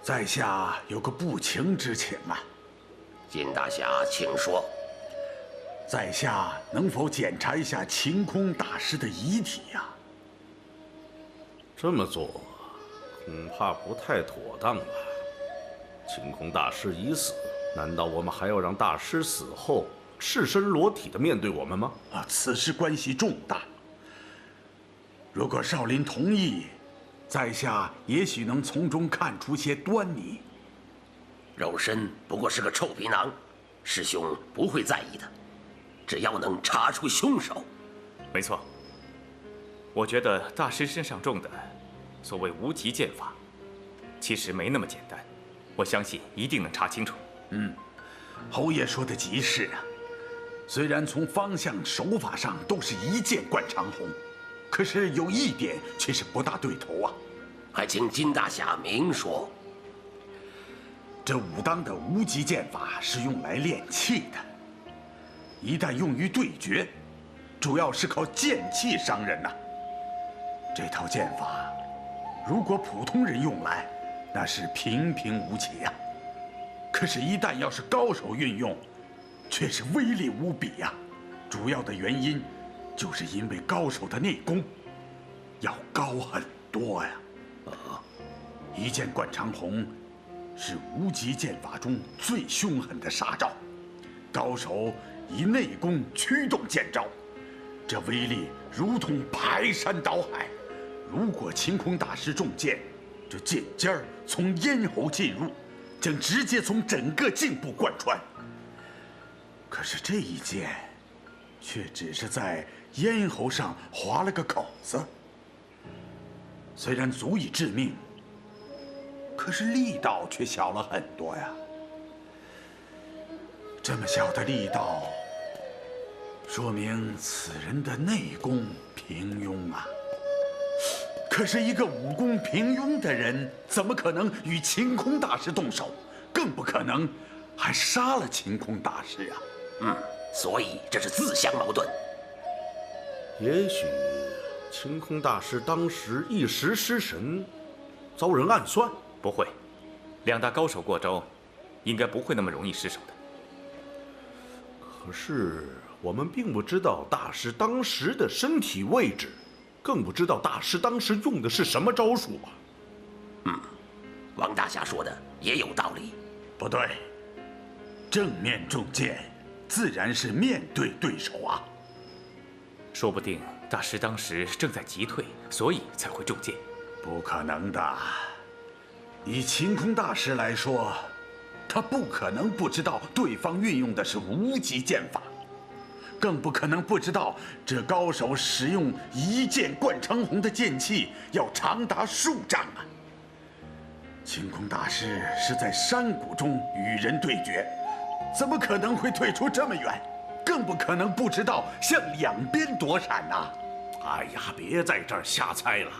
在下有个不情之请啊。金大侠，请说。在下能否检查一下晴空大师的遗体呀？这么做恐怕不太妥当吧？晴空大师已死，难道我们还要让大师死后赤身裸体的面对我们吗？此事关系重大。如果少林同意，在下也许能从中看出些端倪。肉身不过是个臭皮囊，师兄不会在意的，只要能查出凶手。没错，我觉得大师身上中的所谓无极剑法，其实没那么简单。我相信一定能查清楚。侯爷说的极是啊。虽然从方向手法上都是一剑贯长虹，可是有一点却是不大对头啊。还请金大侠明说。这武当的无极剑法是用来练气的，一旦用于对决，主要是靠剑气伤人呐。这套剑法，如果普通人用来，那是平平无奇呀。可是，一旦要是高手运用，却是威力无比呀。主要的原因，就是因为高手的内功要高很多呀。一剑贯长虹是无极剑法中最凶狠的杀招，高手以内功驱动剑招，这威力如同排山倒海。如果晴空大师中箭，这剑尖儿从咽喉进入，将直接从整个颈部贯穿。可是这一剑，却只是在咽喉上划了个口子，虽然足以致命，可是力道却小了很多呀。这么小的力道，说明此人的内功平庸啊。可是一个武功平庸的人，怎么可能与晴空大师动手？更不可能还杀了晴空大师啊！所以这是自相矛盾。也许晴空大师当时一时失神，遭人暗算。不会，两大高手过招，应该不会那么容易失手的。可是我们并不知道大师当时的身体位置，更不知道大师当时用的是什么招数啊。王大侠说的也有道理。不对，正面中箭，自然是面对对手啊。说不定大师当时正在急退，所以才会中箭。不可能的。以晴空大师来说，他不可能不知道对方运用的是无极剑法，更不可能不知道这高手使用一剑贯长虹的剑气要长达数丈啊。晴空大师是在山谷中与人对决，怎么可能会退出这么远？更不可能不知道向两边躲闪呐。哎呀，别在这儿瞎猜了。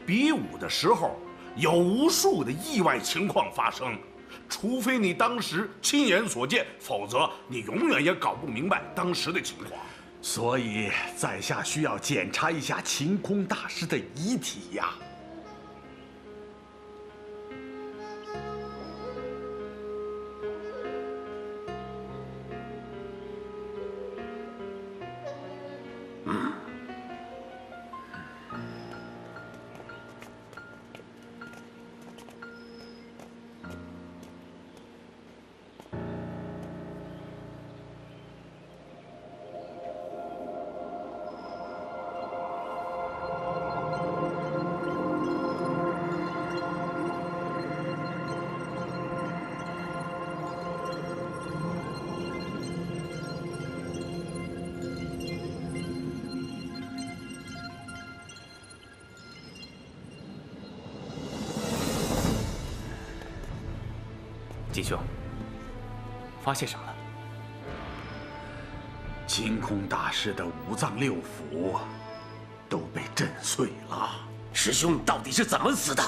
比武的时候有无数的意外情况发生，除非你当时亲眼所见，否则你永远也搞不明白当时的情况。所以，在下需要检查一下晴空大师的遗体呀。金兄，发现什么了？晴空大师的五脏六腑都被震碎了。师兄到底是怎么死的？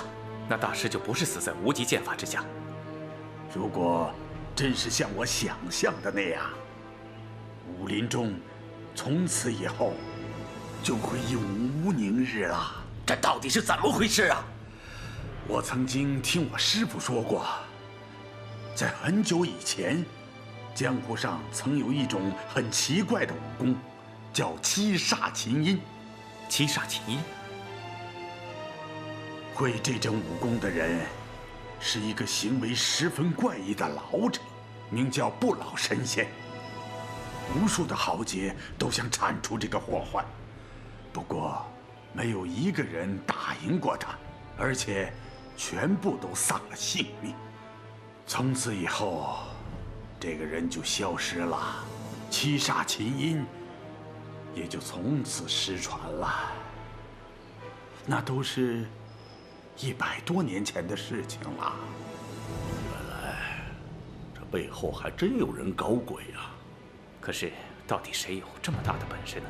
那大师就不是死在无极剑法之下。如果真是像我想象的那样，武林中从此以后就会永无宁日了。这到底是怎么回事啊？我曾经听我师父说过，在很久以前，江湖上曾有一种很奇怪的武功，叫七煞琴音。七煞琴音，会这种武功的人，是一个行为十分怪异的老者，名叫不老神仙。无数的豪杰都想铲除这个祸患，不过没有一个人打赢过他，而且全部都丧了性命。从此以后，这个人就消失了，七煞琴音也就从此失传了。那都是100多年前的事情了。原来这背后还真有人搞鬼啊！可是到底谁有这么大的本事呢？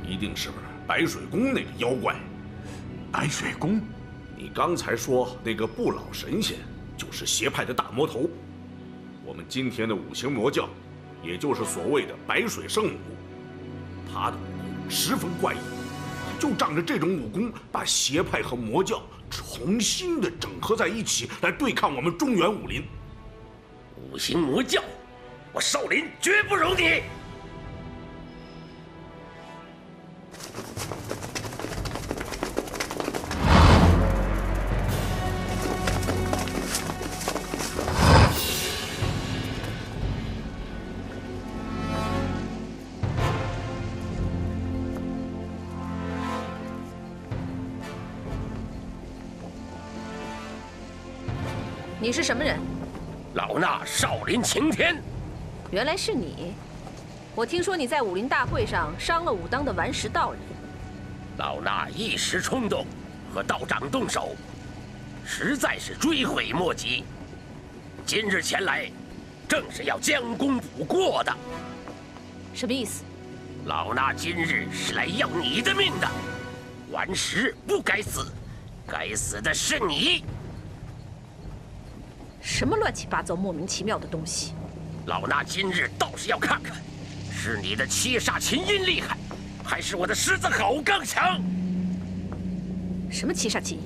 一定是白水宫那个妖怪。白水宫？你刚才说那个不老神仙就是邪派的大魔头。我们今天的五行魔教，也就是所谓的白水圣母，他的武功十分怪异，就仗着这种武功，把邪派和魔教重新的整合在一起，来对抗我们中原武林。五行魔教，我少林绝不容你！你是什么人？老衲少林擎天。原来是你！我听说你在武林大会上伤了武当的顽石道人。老衲一时冲动，和道长动手，实在是追悔莫及。今日前来，正是要将功补过的。什么意思？老衲今日是来要你的命的。顽石不该死，该死的是你！什么乱七八糟、莫名其妙的东西！老衲今日倒是要看看，是你的七煞琴音厉害，还是我的狮子吼更强？什么七煞琴音？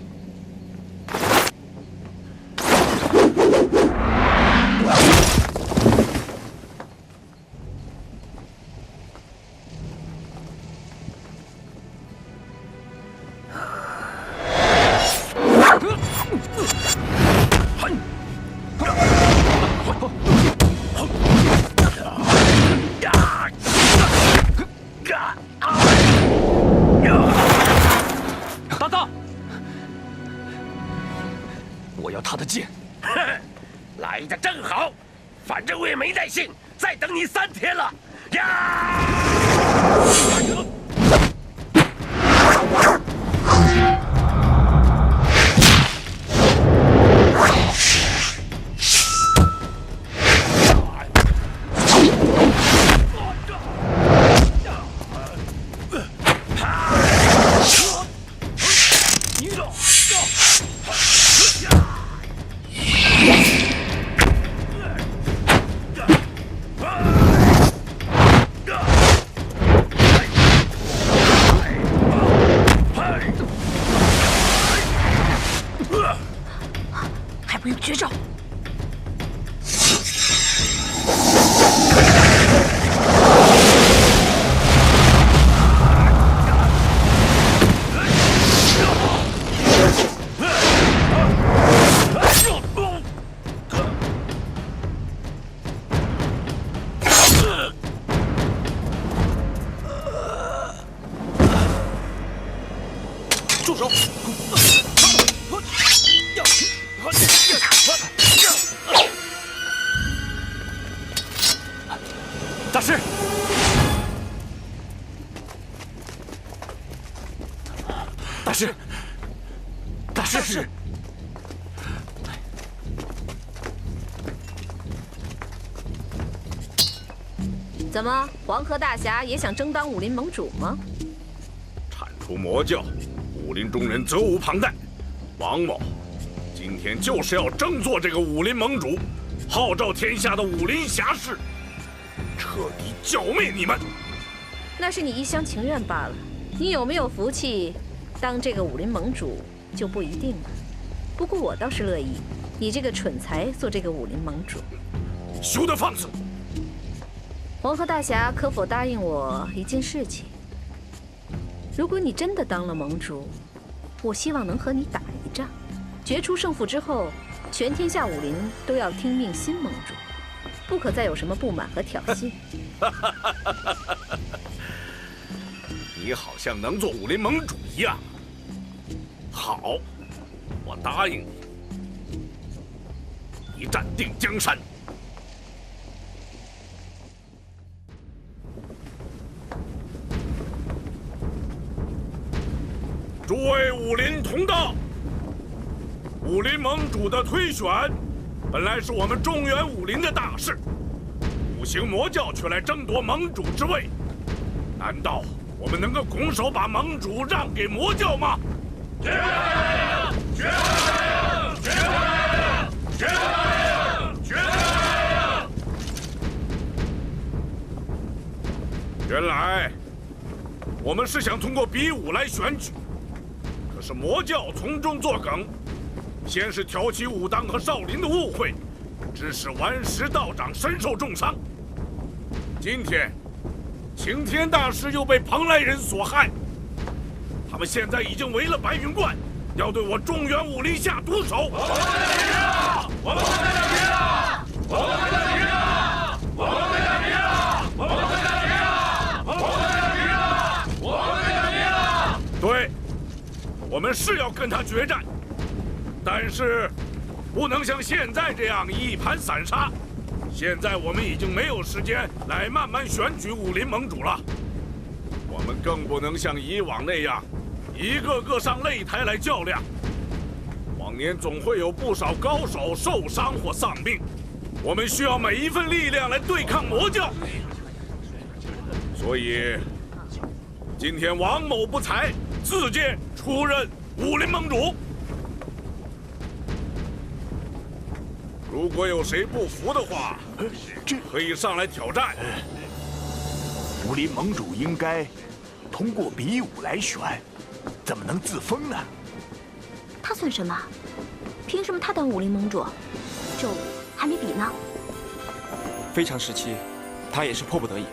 大大，我要他的剑。哼，来的正好，反正我也没耐性再等你3天了。呀！还不用绝招！住手！大师，大师，大师，怎么，黄河大侠也想争当武林盟主吗？铲除魔教，武林中人责无旁贷。王某今天就是要争做这个武林盟主，号召天下的武林侠士，彻底剿灭你们。那是你一厢情愿罢了。你有没有福气当这个武林盟主就不一定了。不过我倒是乐意，你这个蠢材做这个武林盟主。休得放肆！黄河大侠可否答应我一件事情？如果你真的当了盟主，我希望能和你打一仗，决出胜负之后，全天下武林都要听命新盟主，不可再有什么不满和挑衅。你好像能做武林盟主一样。好，我答应你，一战定江山。诸位武林同道，武林盟主的推选，本来是我们中原武林的大事，五行魔教却来争夺盟主之位，难道我们能够拱手把盟主让给魔教吗？绝不能！绝不能！绝不能！绝不能！绝不能！原来我们是想通过比武来选举。可是魔教从中作梗，先是挑起武当和少林的误会，致使顽石道长身受重伤。今天，擎天大师又被蓬莱人所害，他们现在已经围了白云观，要对我中原武林下毒手。我们的平了！我们的平了！我们的平了！我们的平了！我们的平了！我们的平了！我们的平了！对。我们是要跟他决战，但是不能像现在这样一盘散沙。现在我们已经没有时间来慢慢选举武林盟主了，我们更不能像以往那样一个个上擂台来较量。往年总会有不少高手受伤或丧命，我们需要每一份力量来对抗魔教。所以今天王某不才自荐出任武林盟主。如果有谁不服的话，可以上来挑战。武林盟主应该通过比武来选，怎么能自封呢？他算什么？凭什么他当武林盟主？这还没比呢。非常时期，他也是迫不得已。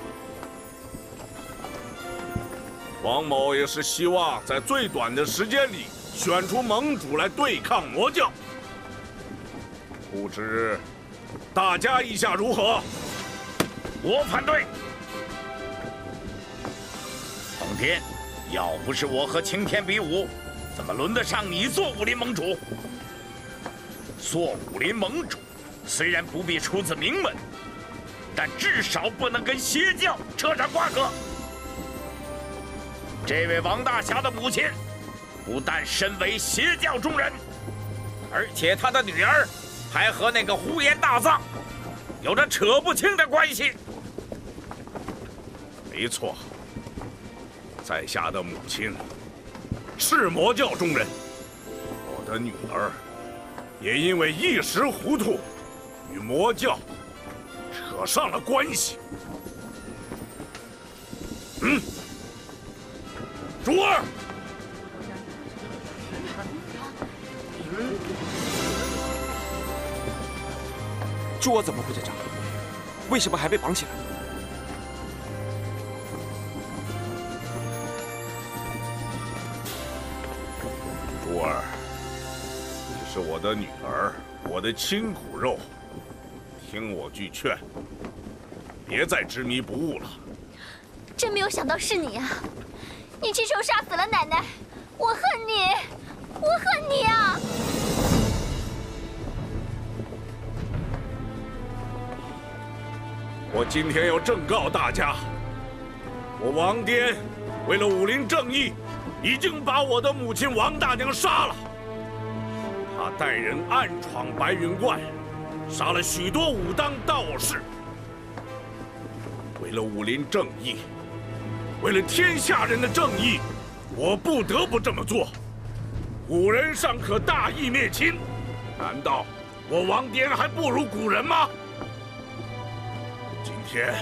王某也是希望在最短的时间里选出盟主来对抗魔教，不知大家意下如何？我反对。奉天，要不是我和擎天比武，怎么轮得上你做武林盟主？做武林盟主，虽然不必出自名门，但至少不能跟邪教扯上瓜葛。这位王大侠的母亲，不但身为邪教中人，而且他的女儿还和那个呼延大藏有着扯不清的关系。没错，在下的母亲是魔教中人，我的女儿也因为一时糊涂，与魔教扯上了关系。珠儿，珠儿怎么会在这儿？为什么还被绑起来？珠儿，你是我的女儿，我的亲骨肉，听我句劝，别再执迷不悟了。真没有想到是你啊！你亲手杀死了奶奶，我恨你，我恨你啊！我今天要正告大家，我王颠为了武林正义，已经把我的母亲王大娘杀了。他带人暗闯白云观，杀了许多武当道士。为了武林正义，为了天下人的正义，我不得不这么做。古人尚可大义灭亲，难道我王颠还不如古人吗？今天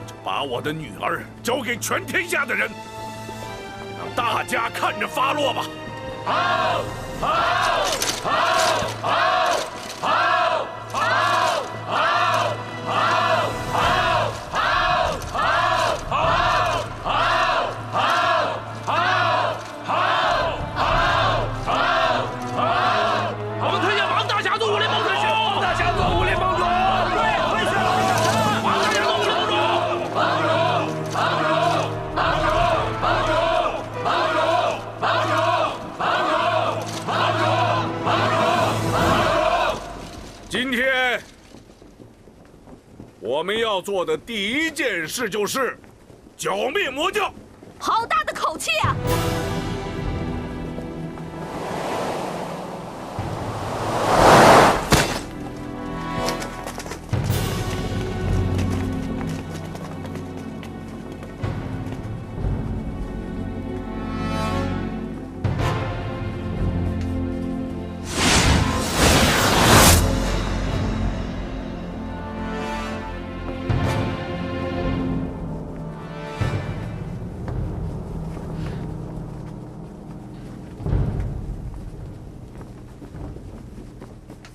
就把我的女儿交给全天下的人，让大家看着发落吧。好。今天我们要做的第一件事就是剿灭魔教。好大的口气啊！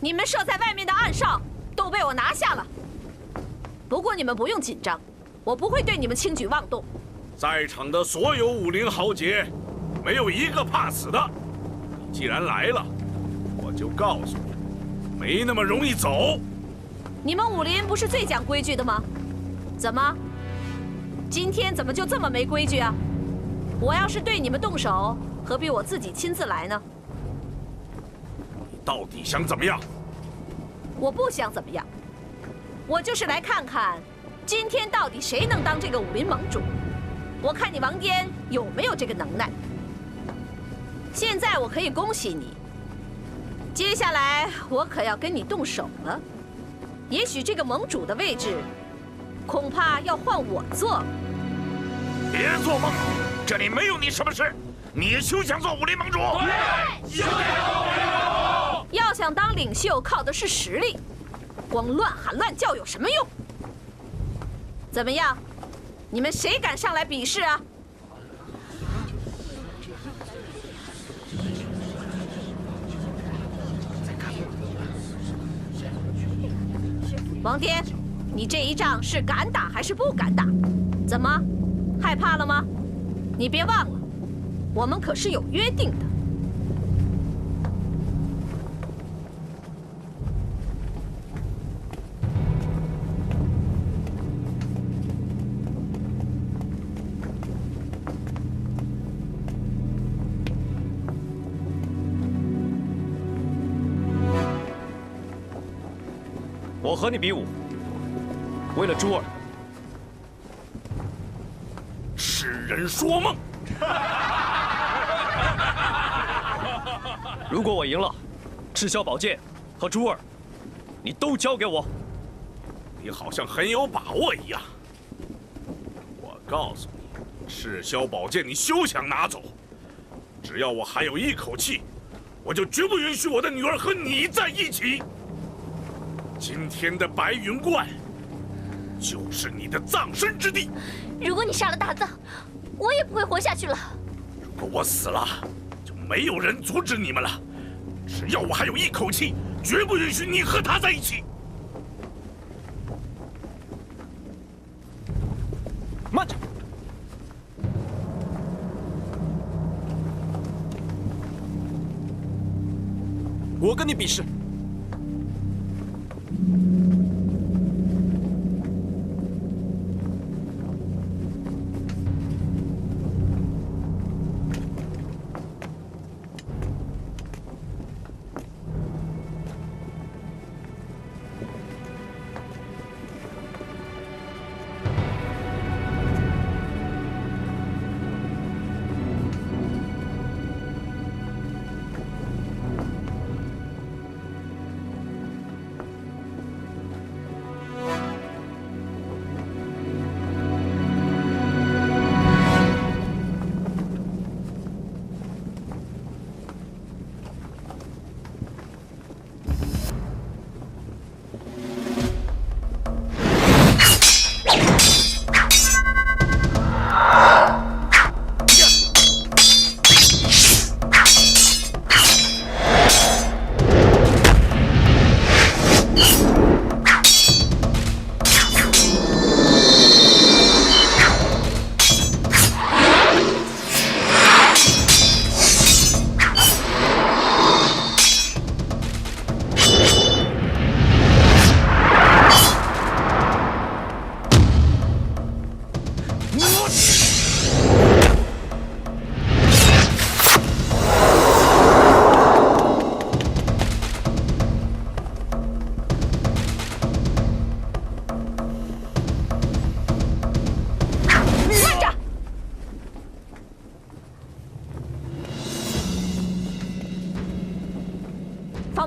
你们设在外面的暗哨都被我拿下了。不过你们不用紧张，我不会对你们轻举妄动。在场的所有武林豪杰，没有一个怕死的。你既然来了，我就告诉你，没那么容易走。你们武林不是最讲规矩的吗？怎么，今天怎么就这么没规矩啊？我要是对你们动手，何必我自己亲自来呢？你到底想怎么样？我不想怎么样，我就是来看看，今天到底谁能当这个武林盟主。我看你王颠有没有这个能耐。现在我可以恭喜你，接下来我可要跟你动手了。也许这个盟主的位置，恐怕要换我做。别做梦，这里没有你什么事。你休想做武林盟主。对，休想做武林盟主。要想当领袖，靠的是实力，光乱喊乱叫有什么用？怎么样，你们谁敢上来比试啊？王颠，你这一仗是敢打还是不敢打？怎么，害怕了吗？你别忘了，我们可是有约定的。我和你比武，为了珠儿。痴人说梦。如果我赢了，赤霄宝剑和珠儿，你都交给我。你好像很有把握一样。我告诉你，赤霄宝剑你休想拿走。只要我还有一口气，我就绝不允许我的女儿和你在一起。今天的白云观，就是你的葬身之地。如果你杀了大藏，我也不会活下去了。如果我死了，就没有人阻止你们了。只要我还有一口气，绝不允许你和他在一起。慢着！我跟你比试。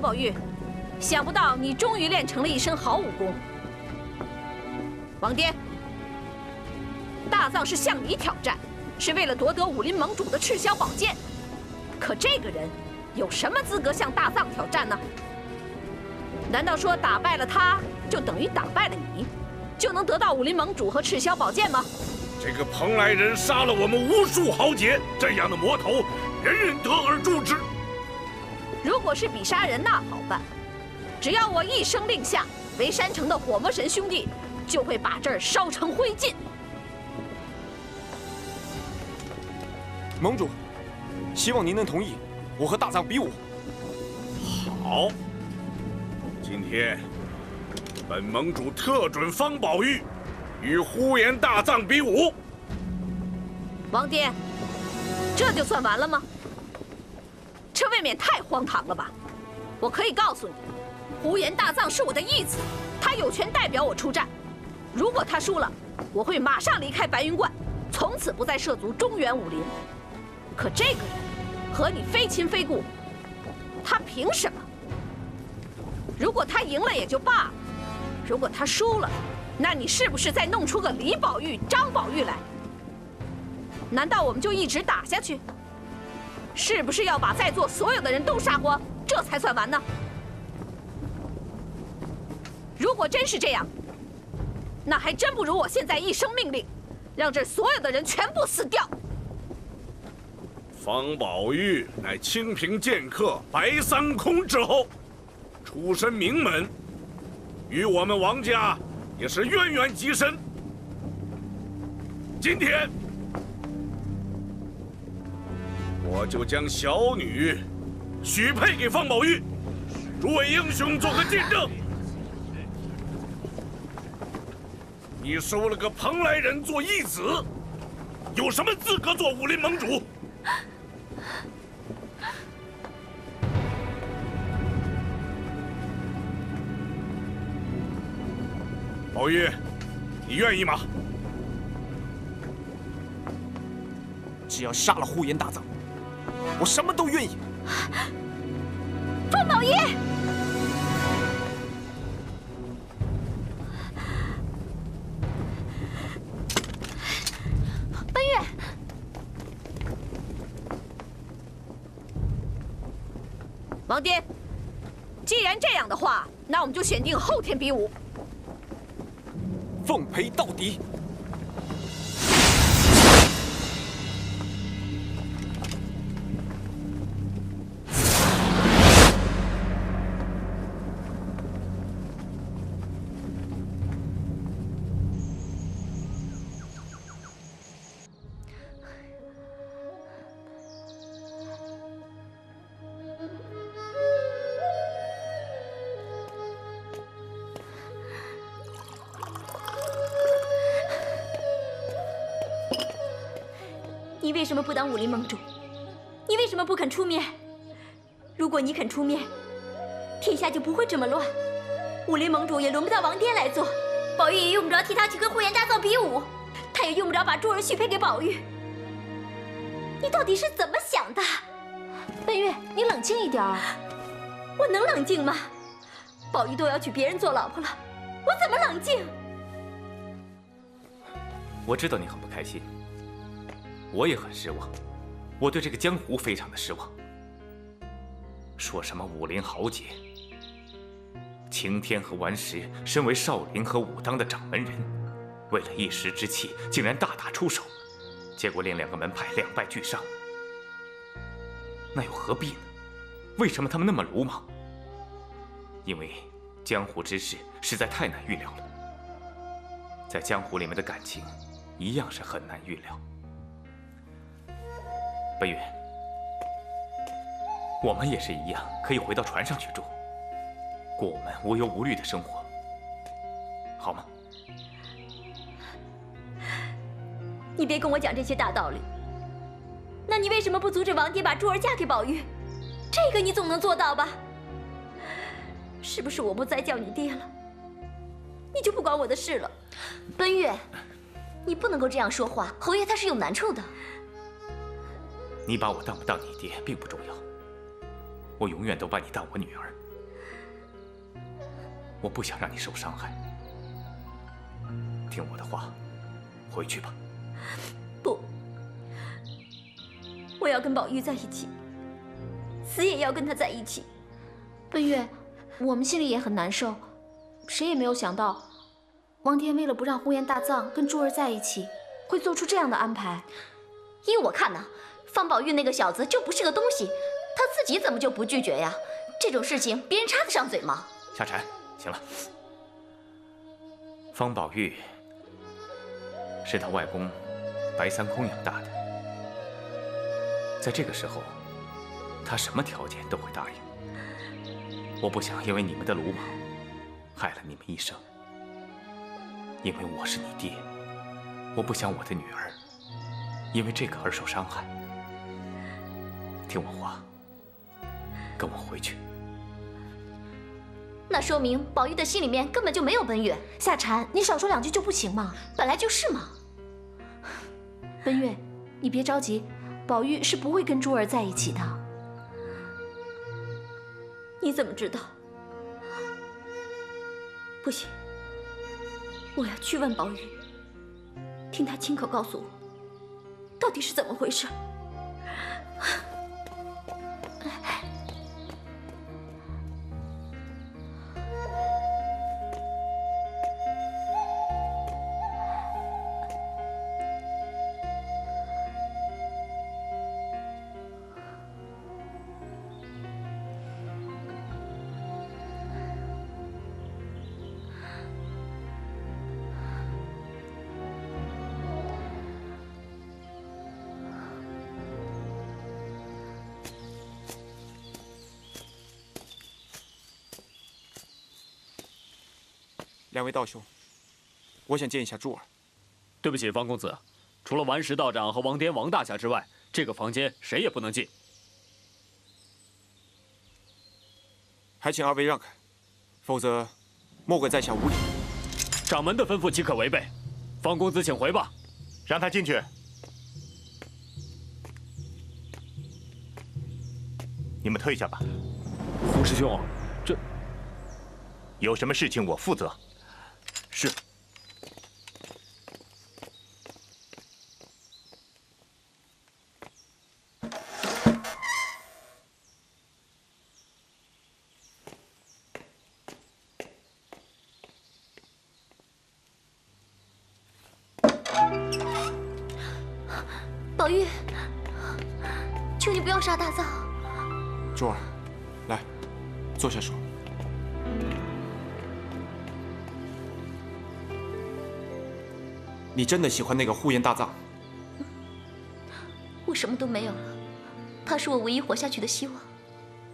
方宝玉，想不到你终于练成了一身好武功。王爹，大藏是向你挑战，是为了夺得武林盟主的赤霄宝剑。可这个人有什么资格向大藏挑战呢？难道说打败了他，就等于打败了你，就能得到武林盟主和赤霄宝剑吗？这个蓬莱人杀了我们无数豪杰，这样的魔头，人人得而诛之。如果是比杀人，那好办，只要我一声令下，围山城的火魔神兄弟就会把这儿烧成灰烬。盟主，希望您能同意我和大藏比武。好，今天本盟主特准方宝玉与呼延大藏比武。王爹，这就算完了吗？这未免太荒唐了吧！我可以告诉你，呼延大藏是我的义子，他有权代表我出战。如果他输了，我会马上离开白云观，从此不再涉足中原武林。可这个人和你非亲非故，他凭什么？如果他赢了也就罢了，如果他输了，那你是不是再弄出个李宝玉、张宝玉来？难道我们就一直打下去？是不是要把在座所有的人都杀光，这才算完呢？如果真是这样，那还真不如我现在一声命令，让这所有的人全部死掉。方宝玉乃清平剑客白三空之后，出身名门，与我们王家也是渊源极深。今天，我就将小女许配给方宝玉，诸位英雄做个见证。你收了个蓬莱人做义子，有什么资格做武林盟主？宝玉，你愿意吗？只要杀了呼延大藏，我什么都愿意。方宝玉，奔月，王爹，既然这样的话，那我们就选定后天比武。奉陪到底。你为什么不当武林盟主？你为什么不肯出面？如果你肯出面，天下就不会这么乱，武林盟主也轮不到王爹来做，宝玉也用不着替他去跟呼延大藏比武，他也用不着把珠儿许配给宝玉。你到底是怎么想的？奔月，你冷静一点儿。我能冷静吗？宝玉都要娶别人做老婆了，我怎么冷静？我知道你很不开心，我也很失望，我对这个江湖非常的失望。说什么武林豪杰，晴天和顽石身为少林和武当的掌门人，为了一时之气，竟然大打出手，结果令两个门派两败俱伤。那又何必呢？为什么他们那么鲁莽？因为江湖之事实在太难预料了，在江湖里面的感情一样是很难预料。奔月，我们也是一样，可以回到船上去住，过我们无忧无虑的生活，好吗？你别跟我讲这些大道理。那你为什么不阻止王爹把珠儿嫁给宝玉？这个你总能做到吧？是不是我不再叫你爹了，你就不管我的事了？奔月，你不能够这样说话，侯爷他是有难处的。你把我当不当你爹并不重要，我永远都把你当我女儿。我不想让你受伤害。听我的话，回去吧。不，我要跟宝玉在一起，死也要跟他在一起。奔月，我们心里也很难受，谁也没有想到，王天为了不让呼延大藏跟珠儿在一起，会做出这样的安排。依我看呢，方宝玉那个小子就不是个东西，他自己怎么就不拒绝呀？这种事情别人插得上嘴吗？夏蝉，行了。方宝玉是他外公白三空养大的，在这个时候，他什么条件都会答应。我不想因为你们的鲁莽，害了你们一生。因为我是你爹，我不想我的女儿因为这个而受伤害。听我话，跟我回去。那说明宝玉的心里面根本就没有奔月。夏蝉，你少说两句就不行吗？本来就是嘛。奔月，你别着急，宝玉是不会跟珠儿在一起的。你怎么知道？不行，我要去问宝玉，听他亲口告诉我，到底是怎么回事。两位道兄，我想见一下珠儿。对不起，方公子，除了顽石道长和王颠王大侠之外，这个房间谁也不能进。还请二位让开，否则莫怪在下无礼。掌门的吩咐岂可违背？方公子请回吧。让他进去。你们退下吧。胡师兄，这有什么事情我负责。是。宝玉，求你不要杀大藏。珠儿，来，坐下说。你真的喜欢那个呼延大藏？我什么都没有了，他是我唯一活下去的希望。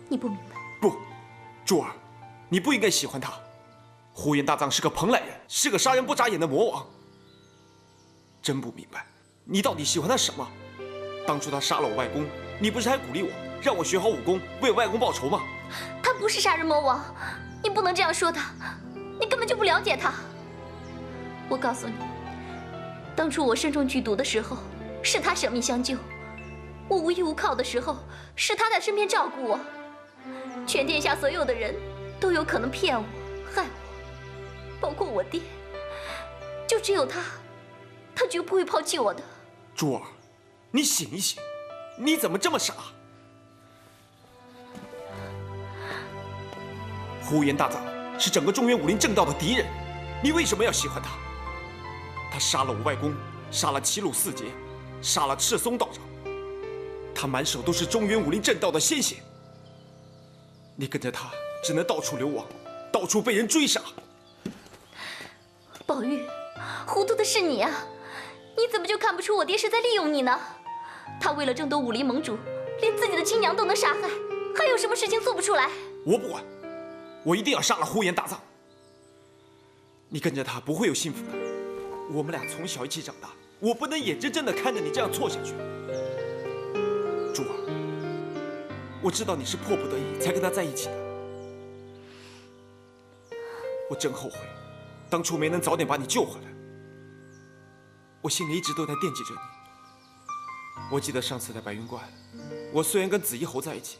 你不明白？不，珠儿，你不应该喜欢他。呼延大藏是个蓬莱人，是个杀人不眨眼的魔王。真不明白，你到底喜欢他什么？当初他杀了我外公，你不是还鼓励我，让我学好武功，为我外公报仇吗？他不是杀人魔王，你不能这样说他，你根本就不了解他。我告诉你。当初我身中剧毒的时候，是他舍命相救；我无依无靠的时候，是他在身边照顾我。全天下所有的人都有可能骗我、害我，包括我爹，就只有他，他绝不会抛弃我的。珠儿，你醒一醒，你怎么这么傻？呼延大藏是整个中原武林正道的敌人，你为什么要喜欢他？他杀了我外公，杀了齐鲁四杰，杀了赤松道长，他满手都是中原武林正道的鲜血。你跟着他，只能到处流亡，到处被人追杀。宝玉，糊涂的是你啊！你怎么就看不出我爹是在利用你呢？他为了争夺武林盟主，连自己的亲娘都能杀害，还有什么事情做不出来？我不管，我一定要杀了呼延大藏。你跟着他不会有幸福的。我们俩从小一起长大，我不能眼睁睁地看着你这样错下去。珠儿，我知道你是迫不得已才跟他在一起的，我真后悔，当初没能早点把你救回来。我心里一直都在惦记着你。我记得上次在白云观，我虽然跟紫衣侯在一起，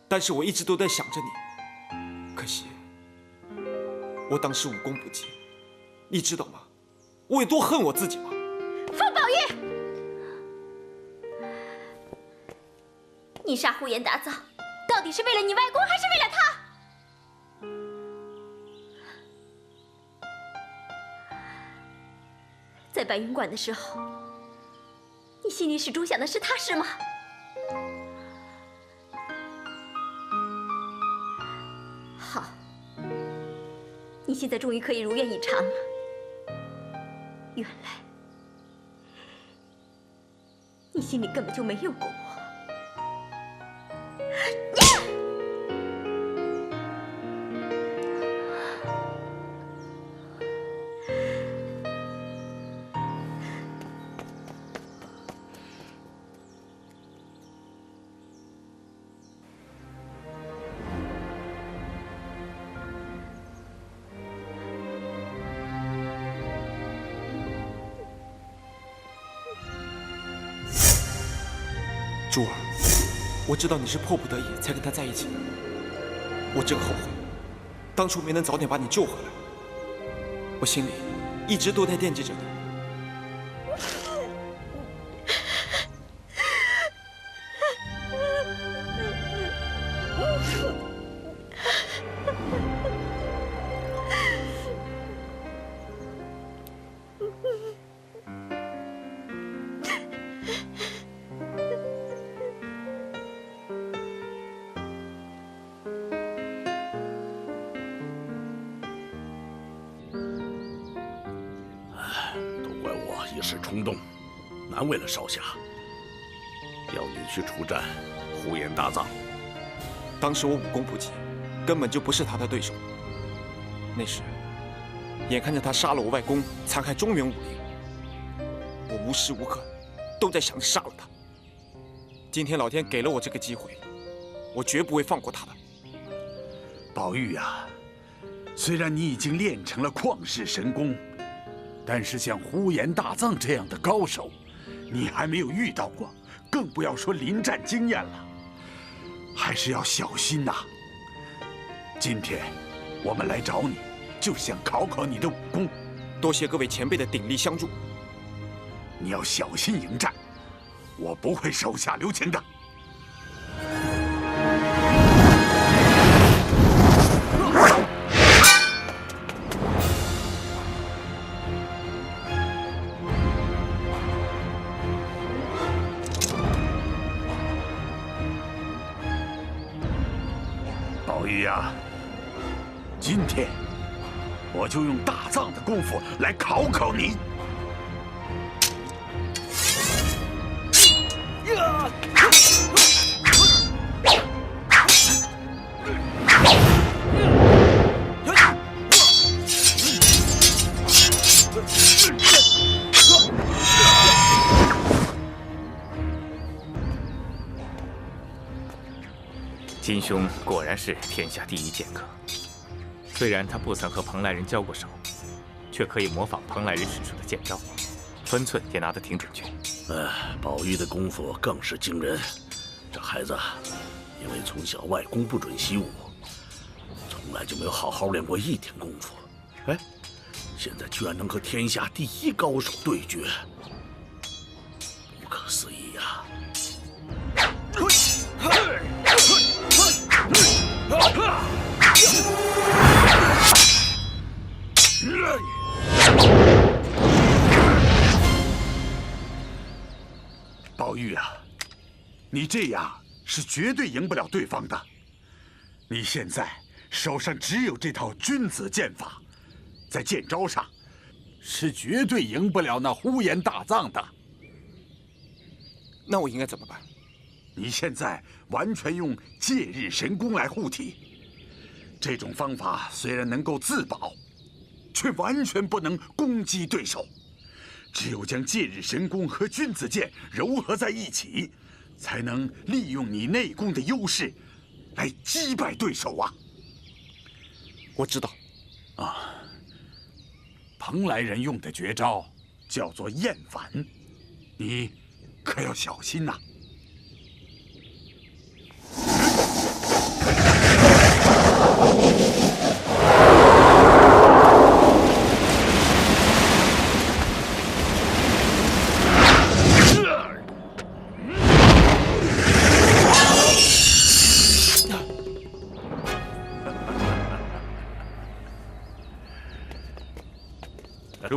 但是我一直都在想着你。可惜，我当时武功不及，你知道吗？我有多恨我自己吗？方宝玉，你杀呼延大藏，到底是为了你外公，还是为了他？在白云馆的时候，你心里始终想的是他，是吗？好，你现在终于可以如愿以偿了。原来你心里根本就没有过我。珠儿，我知道你是迫不得已才跟他在一起的，我真后悔，当初没能早点把你救回来。我心里一直都在惦记着你。一时冲动，难为了少侠。要你去出战呼延大藏，当时我武功不及，根本就不是他的对手。那时，眼看着他杀了我外公，残害中原武林，我无时无刻都在想着杀了他。今天老天给了我这个机会，我绝不会放过他的。宝玉啊，虽然你已经练成了旷世神功，但是像呼延大藏这样的高手，你还没有遇到过，更不要说临战经验了，还是要小心呐。今天我们来找你，就想考考你的武功。多谢各位前辈的鼎力相助。你要小心迎战，我不会手下留情的。宝玉呀，今天我就用大藏的功夫来考考你。金兄果然是天下第一剑客，虽然他不曾和蓬莱人交过手，却可以模仿蓬莱人使出的剑招，分寸也拿得挺准确。宝玉的功夫更是惊人。这孩子因为从小外公不准习武，从来就没有好好练过一点功夫。哎，现在居然能和天下第一高手对决，不可思议呀！宝玉啊，你这样是绝对赢不了对方的。你现在手上只有这套君子剑法，在剑招上是绝对赢不了那呼延大藏的。那我应该怎么办？你现在完全用戒日神功来护体，这种方法虽然能够自保，却完全不能攻击对手。只有将戒日神功和君子剑糅合在一起，才能利用你内功的优势，来击败对手啊！我知道。啊，蓬莱人用的绝招叫做厌反，你可要小心呐！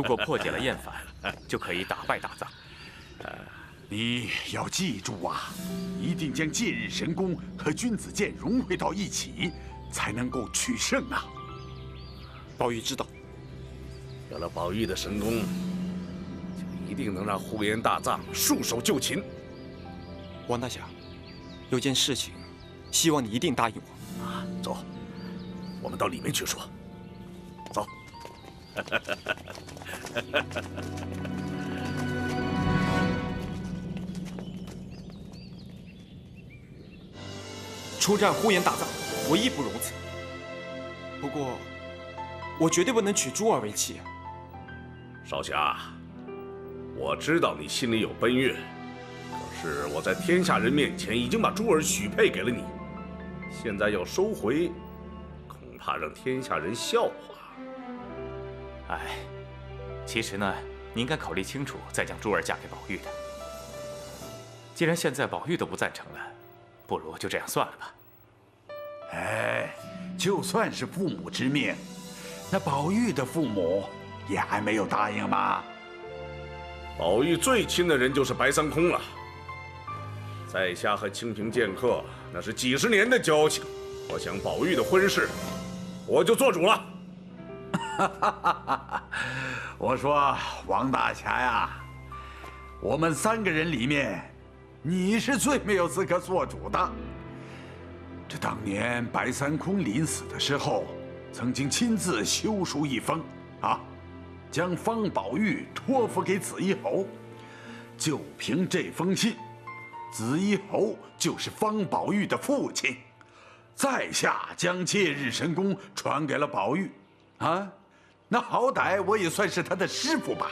如果破解了厌反，就可以打败大藏。你要记住啊，一定将戒日神功和君子剑融汇到一起，才能够取胜啊！宝玉知道。有了宝玉的神功，就一定能让呼延大藏束手就擒。王大侠，有件事情，希望你一定答应我。啊，走，我们到里面去说。走。出战呼延大藏，我义不容辞。不过，我绝对不能娶珠儿为妻。少侠，我知道你心里有奔月，可是我在天下人面前已经把珠儿许配给了你，现在要收回，恐怕让天下人笑话。哎，其实呢，你应该考虑清楚，再将珠儿嫁给宝玉的。既然现在宝玉都不赞成了，不如就这样算了吧。哎，就算是父母之命，那宝玉的父母也还没有答应吗？宝玉最亲的人就是白三空了，在下和清平剑客那是几十年的交情，我想宝玉的婚事，我就做主了。我说王大侠呀，我们3个人里面，你是最没有资格做主的。这当年白三空临死的时候，曾经亲自修书一封啊，将方宝玉托付给紫衣侯。就凭这封信，紫衣侯就是方宝玉的父亲。在下将戒日神功传给了宝玉，啊，那好歹我也算是他的师傅吧。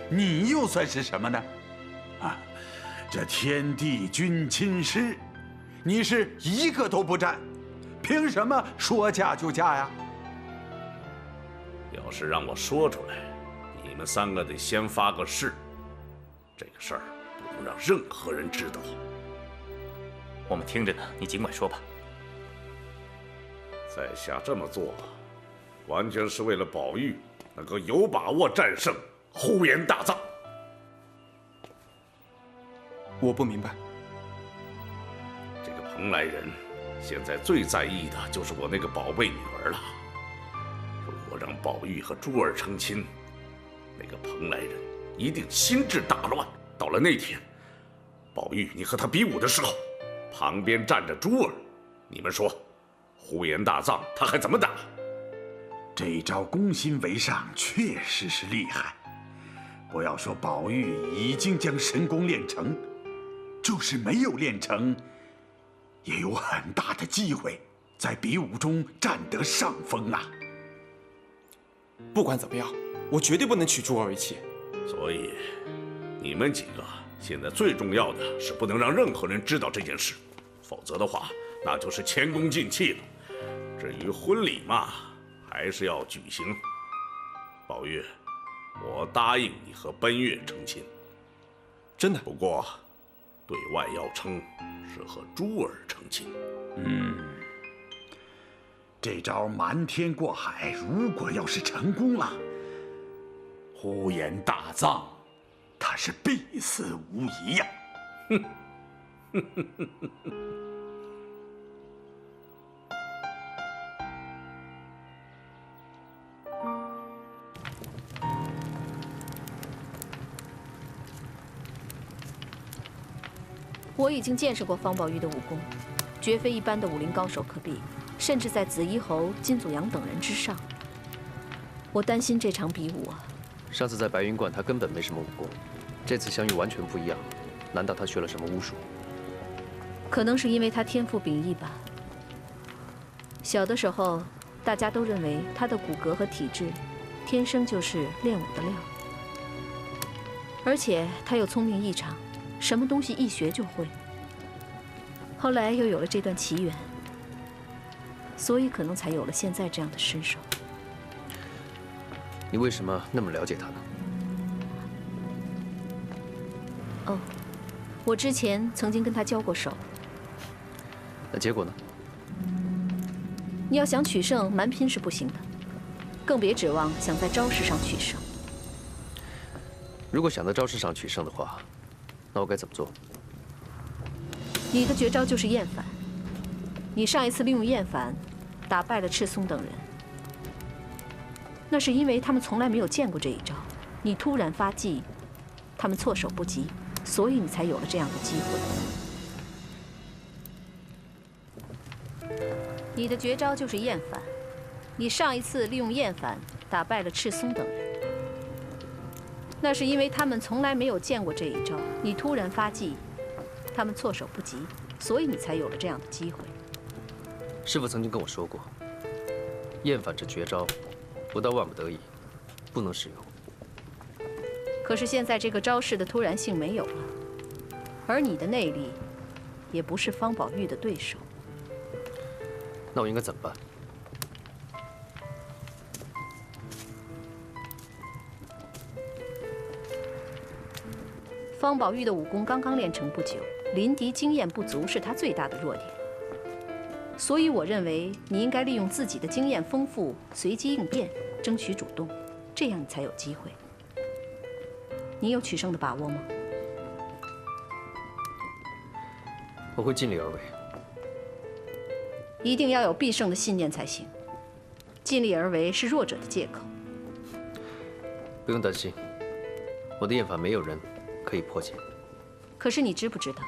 你又算是什么呢？啊，这天地君亲师，你是一个都不占，凭什么说嫁就嫁呀？要是让我说出来，你们3个得先发个誓，这个事儿不能让任何人知道。我们听着呢，你尽管说吧。在下这么做，完全是为了宝玉能够有把握战胜呼延大藏。我不明白。这个蓬莱人现在最在意的就是我那个宝贝女儿了。如果让宝玉和珠儿成亲，那个蓬莱人一定心智大乱。到了那天，宝玉你和他比武的时候，旁边站着珠儿，你们说呼延大藏他还怎么打？这招攻心为上确实是厉害。不要说宝玉已经将神功练成，就是没有练成，也有很大的机会在比武中占得上风啊。不管怎么样，我绝对不能娶珠儿为妻。所以，你们几个现在最重要的是不能让任何人知道这件事，否则的话，那就是前功尽弃了。至于婚礼嘛，还是要举行。宝玉，我答应你和奔月成亲，真的。不过，对外要称是和珠儿成亲。这招瞒天过海，如果要是成功了，呼延大藏，他是必死无疑呀！我已经见识过方宝玉的武功，绝非一般的武林高手可比，甚至在紫衣侯、金祖阳等人之上。我担心这场比武啊。上次在白云观，他根本没什么武功，这次相遇完全不一样。难道他学了什么巫术？可能是因为他天赋秉异吧。小的时候，大家都认为他的骨骼和体质，天生就是练武的料。而且他又聪明异常。什么东西一学就会，后来又有了这段奇缘，所以可能才有了现在这样的身手。你为什么那么了解他呢？哦，我之前曾经跟他交过手。那结果呢？你要想取胜，蛮拼是不行的，更别指望想在招式上取胜。如果想在招式上取胜的话，那我该怎么做？你的绝招就是厌烦。你上一次利用厌烦打败了赤松等人，那是因为他们从来没有见过这一招。你突然发技，他们措手不及，所以你才有了这样的机会。你的绝招就是厌烦。你上一次利用厌烦打败了赤松等人，那是因为他们从来没有见过这一招。你突然发技，他们措手不及，所以你才有了这样的机会。师父曾经跟我说过，厌烦这绝招，不到万不得已，不能使用。可是现在这个招式的突然性没有了，而你的内力，也不是方宝玉的对手。那我应该怎么办？方宝玉的武功刚刚练成不久，临敌经验不足是他最大的弱点。所以我认为你应该利用自己的经验丰富，随机应变，争取主动，这样你才有机会。你有取胜的把握吗？我会尽力而为。一定要有必胜的信念才行。尽力而为是弱者的借口。不用担心，我的厌烦没有人可以破解。可是你知不知道，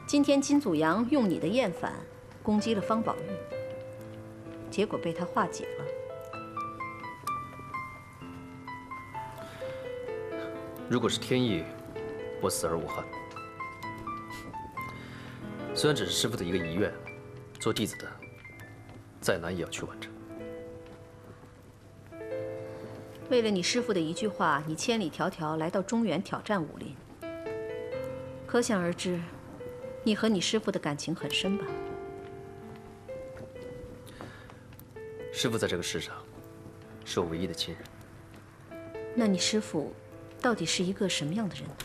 今天金祖阳用你的厌烦攻击了方宝玉，结果被他化解了。如果是天意，我死而无憾。虽然只是师父的一个遗愿，做弟子的再难也要去完成。为了你师父的一句话，你千里迢迢来到中原挑战武林，可想而知，你和你师父的感情很深吧？师父在这个世上，是我唯一的亲人。那你师父到底是一个什么样的人呢？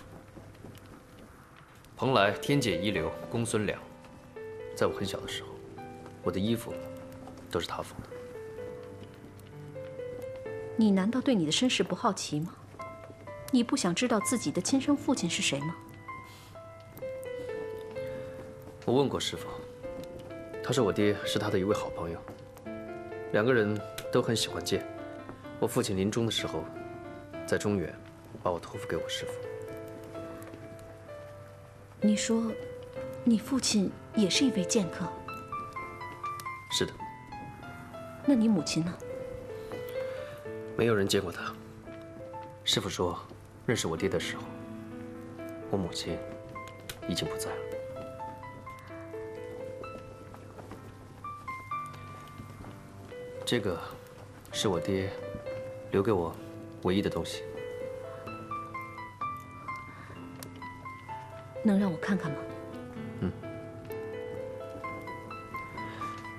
蓬莱天界一流公孙良，在我很小的时候，我的衣服都是他缝的。你难道对你的身世不好奇吗？你不想知道自己的亲生父亲是谁吗？我问过师父，他说我爹是他的一位好朋友，两个人都很喜欢剑。我父亲临终的时候，在中原把我托付给我师父。你说，你父亲也是一位剑客？是的。那你母亲呢？没有人见过他。师父说，认识我爹的时候，我母亲已经不在了。这个是我爹留给我唯一的东西。能让我看看吗？嗯。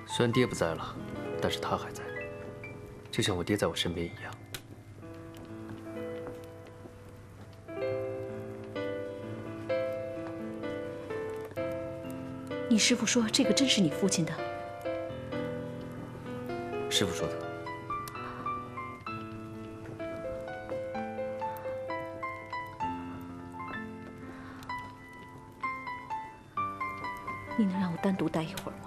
虽然爹不在了，但是他还在，就像我爹在我身边一样。你师父说这个真是你父亲的？师父说的。你能让我单独待一会儿吗？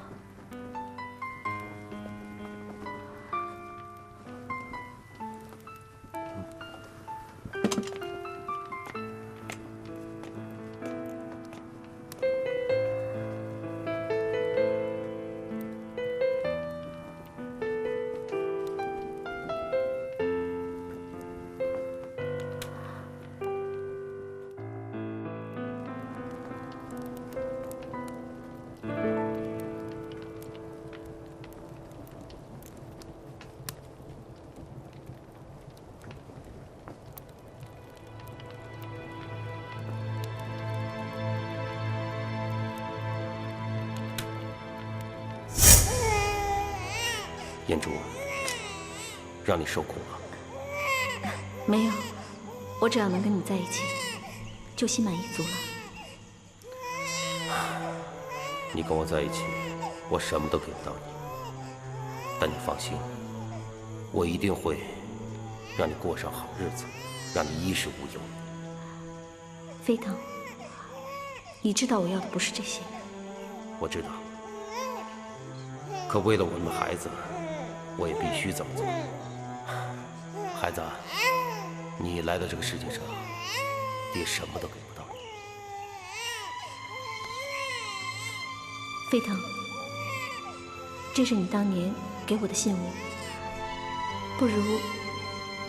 燕珠，让你受苦了。没有，我只要能跟你在一起，就心满意足了。你跟我在一起，我什么都给不到你。但你放心，我一定会让你过上好日子，让你衣食无忧。飞腾，你知道我要的不是这些。我知道，可为了我们孩子，我也必须这么做。孩子，你来到这个世界上，爹什么都给不到你。飞腾，这是你当年给我的信物，不如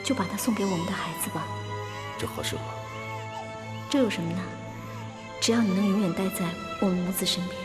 就把它送给我们的孩子吧。这合适吗？这有什么呢？只要你能永远待在我们母子身边。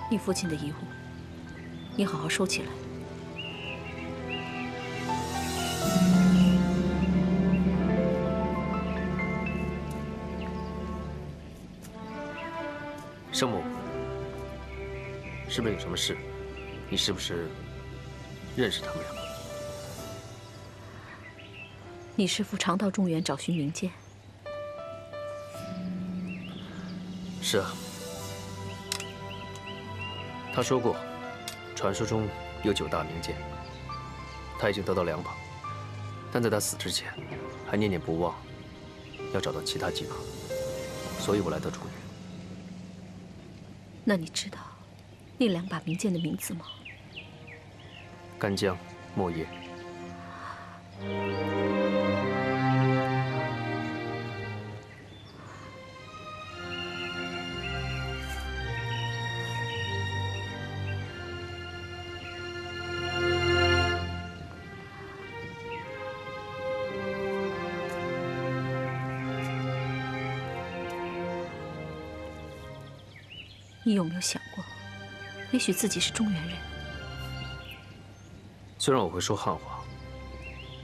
你父亲的遗物，你好好收起来。生母，是不是有什么事？你是不是认识他们两个？你师父常到中原找寻名剑。是啊。他说过，传说中有9大名剑，他已经得到2把，但在他死之前，还念念不忘要找到其他几把，所以我来到中原。那你知道那2把名剑的名字吗？干将、莫邪。你有没有想过，也许自己是中原人？虽然我会说汉话，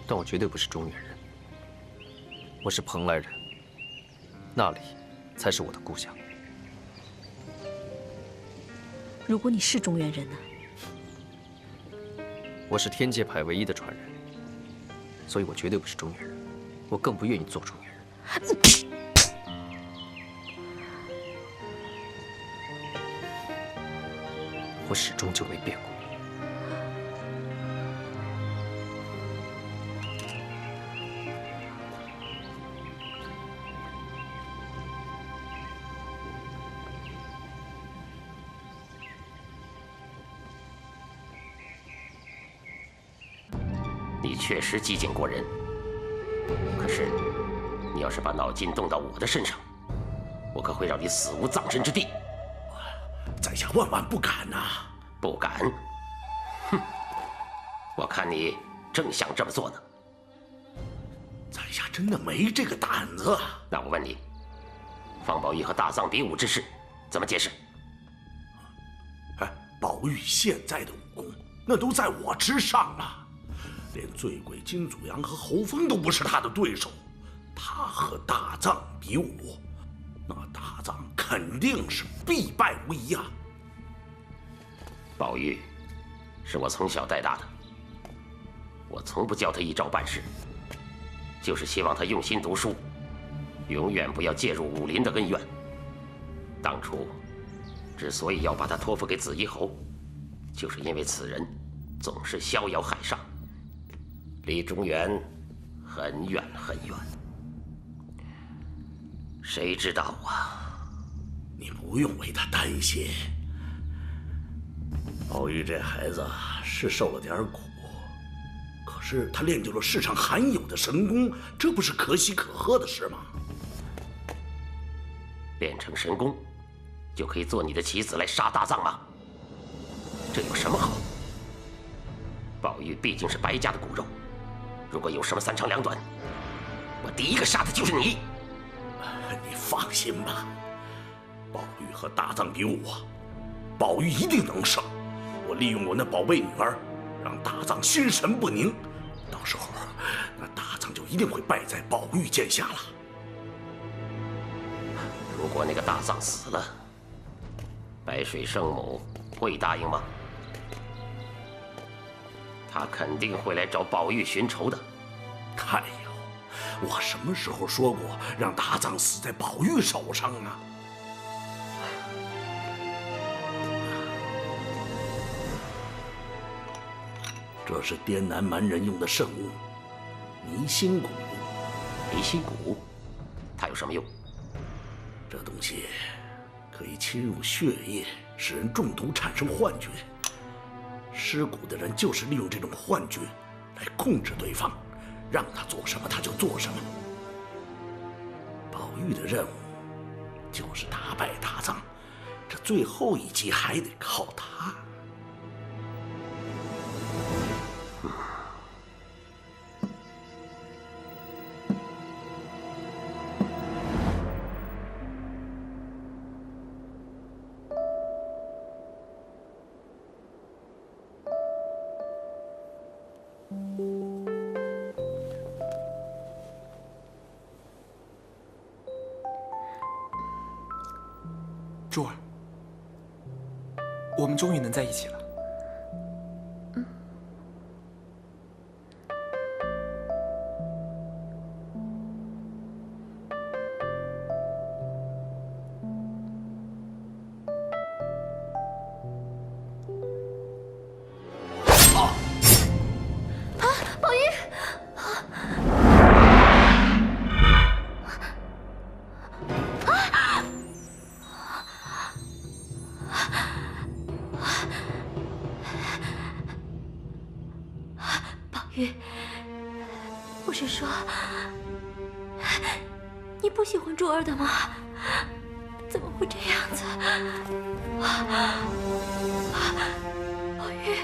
但我绝对不是中原人。我是蓬莱人，那里才是我的故乡。如果你是中原人呢？我是天界派唯一的传人，所以我绝对不是中原人，我更不愿意做中原人。我始终就没变过。你确实机警过人，可是你要是把脑筋动到我的身上，我可会让你死无葬身之地。在下万万不敢呐！不敢？哼！我看你正想这么做呢。在下真的没这个胆子。那我问你，方宝玉和大藏比武之事怎么解释？哎，宝玉现在的武功，那都在我之上了，连醉鬼金祖阳和侯峰都不是他的对手。他和大藏比武，那大藏肯定是必败无疑啊！宝玉是我从小带大的，我从不教他一招半式，就是希望他用心读书，永远不要介入武林的恩怨。当初之所以要把他托付给紫衣侯，就是因为此人总是逍遥海上，离中原很远很远。谁知道啊？你不用为他担心。宝玉这孩子是受了点苦，可是他练就了世上罕有的神功，这不是可喜可贺的事吗？练成神功，就可以做你的棋子来杀大藏吗？这有什么好？宝玉毕竟是白家的骨肉，如果有什么三长两短，我第一个杀的就是你。你放心吧，宝玉和大藏比武，宝玉一定能胜。我利用我那宝贝女儿，让大藏心神不宁，到时候那大藏就一定会败在宝玉剑下了。如果那个大藏死了，白水圣母会答应吗？他肯定会来找宝玉寻仇的。太有，我什么时候说过让大藏死在宝玉手上啊？这是滇南蛮人用的圣物，迷心蛊。迷心蛊，它有什么用？这东西可以侵入血液，使人中毒产生幻觉。施蛊的人就是利用这种幻觉来控制对方，让他做什么他就做什么。宝玉的任务就是打败大藏，这最后一击还得靠他。珠儿，我们终于能在一起了。宝玉，宝玉，不是说你不喜欢珠儿的吗？怎么会这样子？宝玉。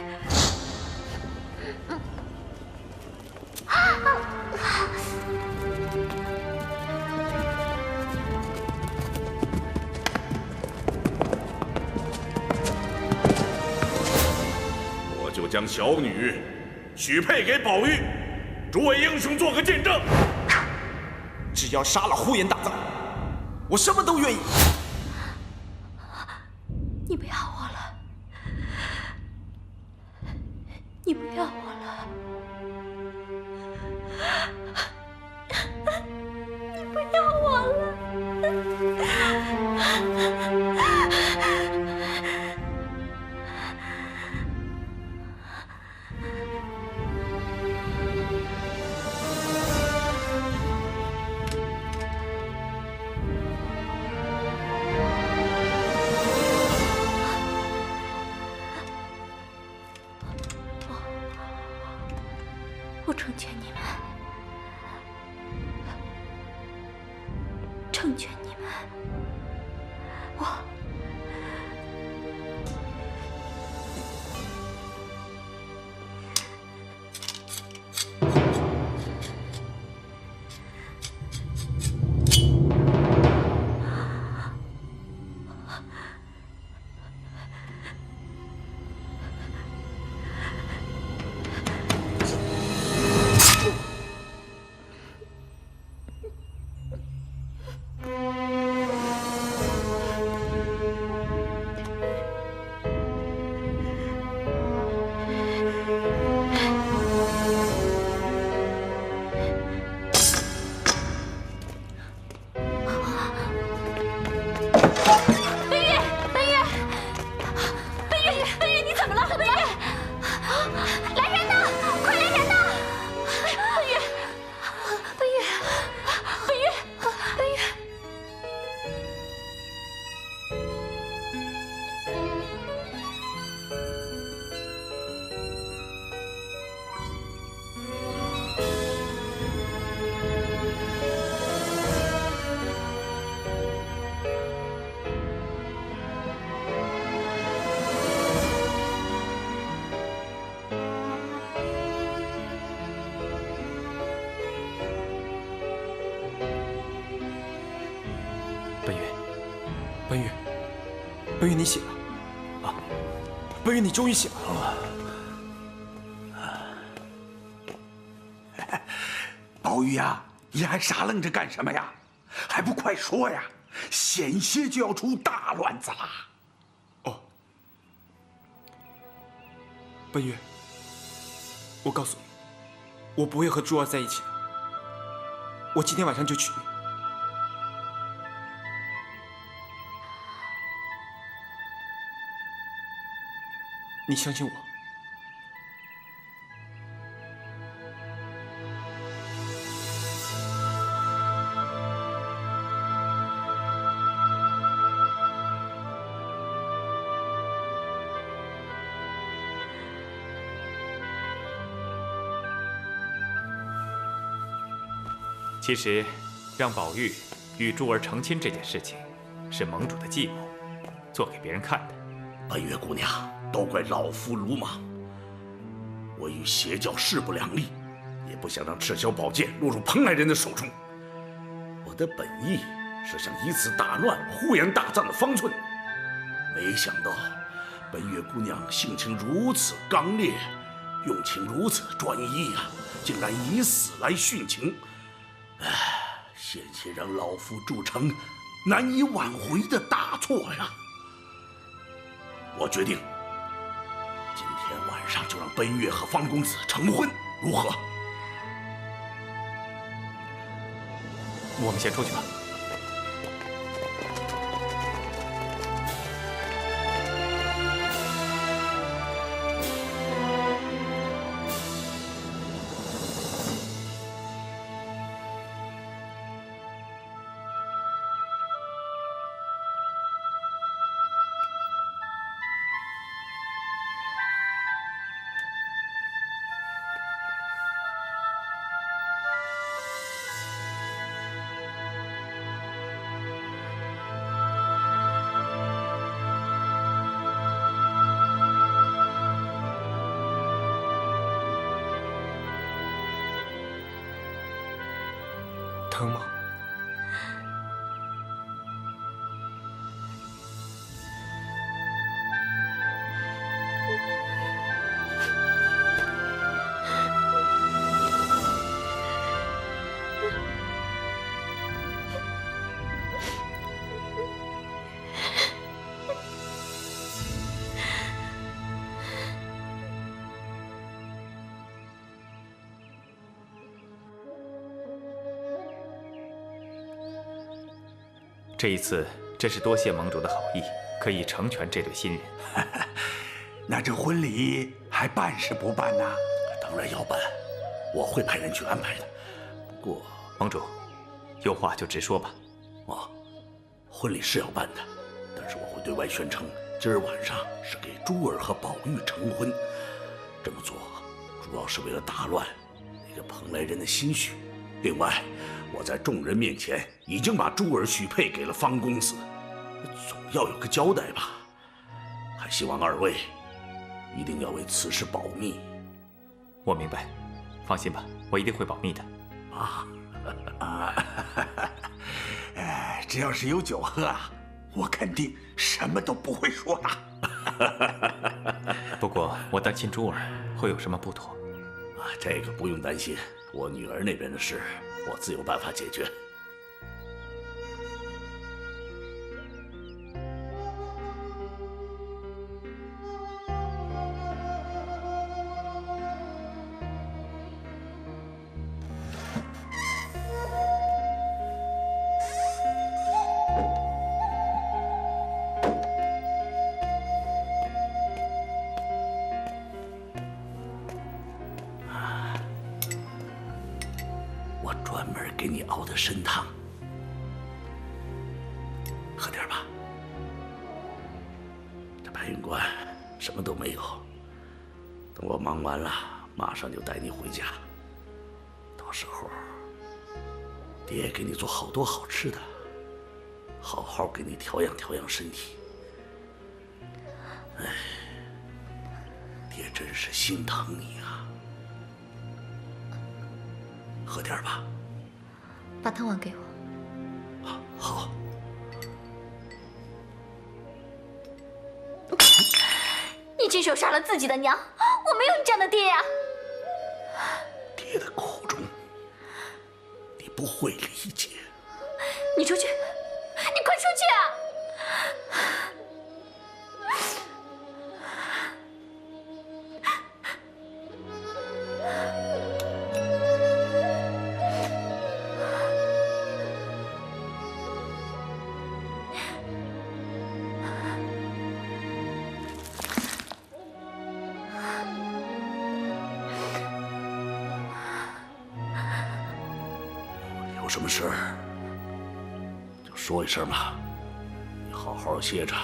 我就将小女许配给宝玉，诸位英雄做个见证。只要杀了呼延大藏，我什么都愿意。你不要我了，你不要我了，你不要我了。我成全你们，成全你们。奔月，奔月，你醒了啊！奔月，你终于醒了。宝玉呀，你还傻愣着干什么呀？还不快说呀！险些就要出大乱子啦！哦，奔月，我告诉你，我不会和珠儿在一起的。我今天晚上就娶你。你相信我。其实，让宝玉与珠儿成亲这件事情，是盟主的计谋，做给别人看的。奔月姑娘，都怪老夫鲁莽。我与邪教势不两立，也不想让赤霄宝剑落入蓬莱人的手中。我的本意是想以此打乱呼延大藏的方寸，没想到奔月姑娘性情如此刚烈，用情如此专一啊，竟然以死来殉情。险些让老夫铸成难以挽回的大错呀！我决定，今天晚上就让奔月和方公子成婚，如何？我们先出去吧。疼吗？这一次真是多谢盟主的好意，可以成全这对新人。那这婚礼还办是不办呢？当然要办，我会派人去安排的。不过，盟主，有话就直说吧。婚礼是要办的，但是我会对外宣称，今儿晚上是给珠儿和宝玉成婚。这么做主要是为了打乱那个蓬莱人的心绪。另外，我在众人面前已经把珠儿许配给了方公子，总要有个交代吧。还希望二位一定要为此事保密。我明白，放心吧，我一定会保密的。只要是有酒喝啊，我肯定什么都不会说的。不过我担心珠儿会有什么不妥。这个不用担心，我女儿那边的事，我自有办法解决。我专门给你熬的参汤，喝点吧。这白云观什么都没有，等我忙完了，马上就带你回家。到时候，爹给你做好多好吃的，好好给你调养调养身体。哎，爹真是心疼你啊。喝点吧，把汤碗给我。好。你亲手杀了自己的娘，我没有你这样的爹呀！爹的苦衷，你不会理解。你出去，你快出去啊！有什么事就说一声吧。你好好歇着，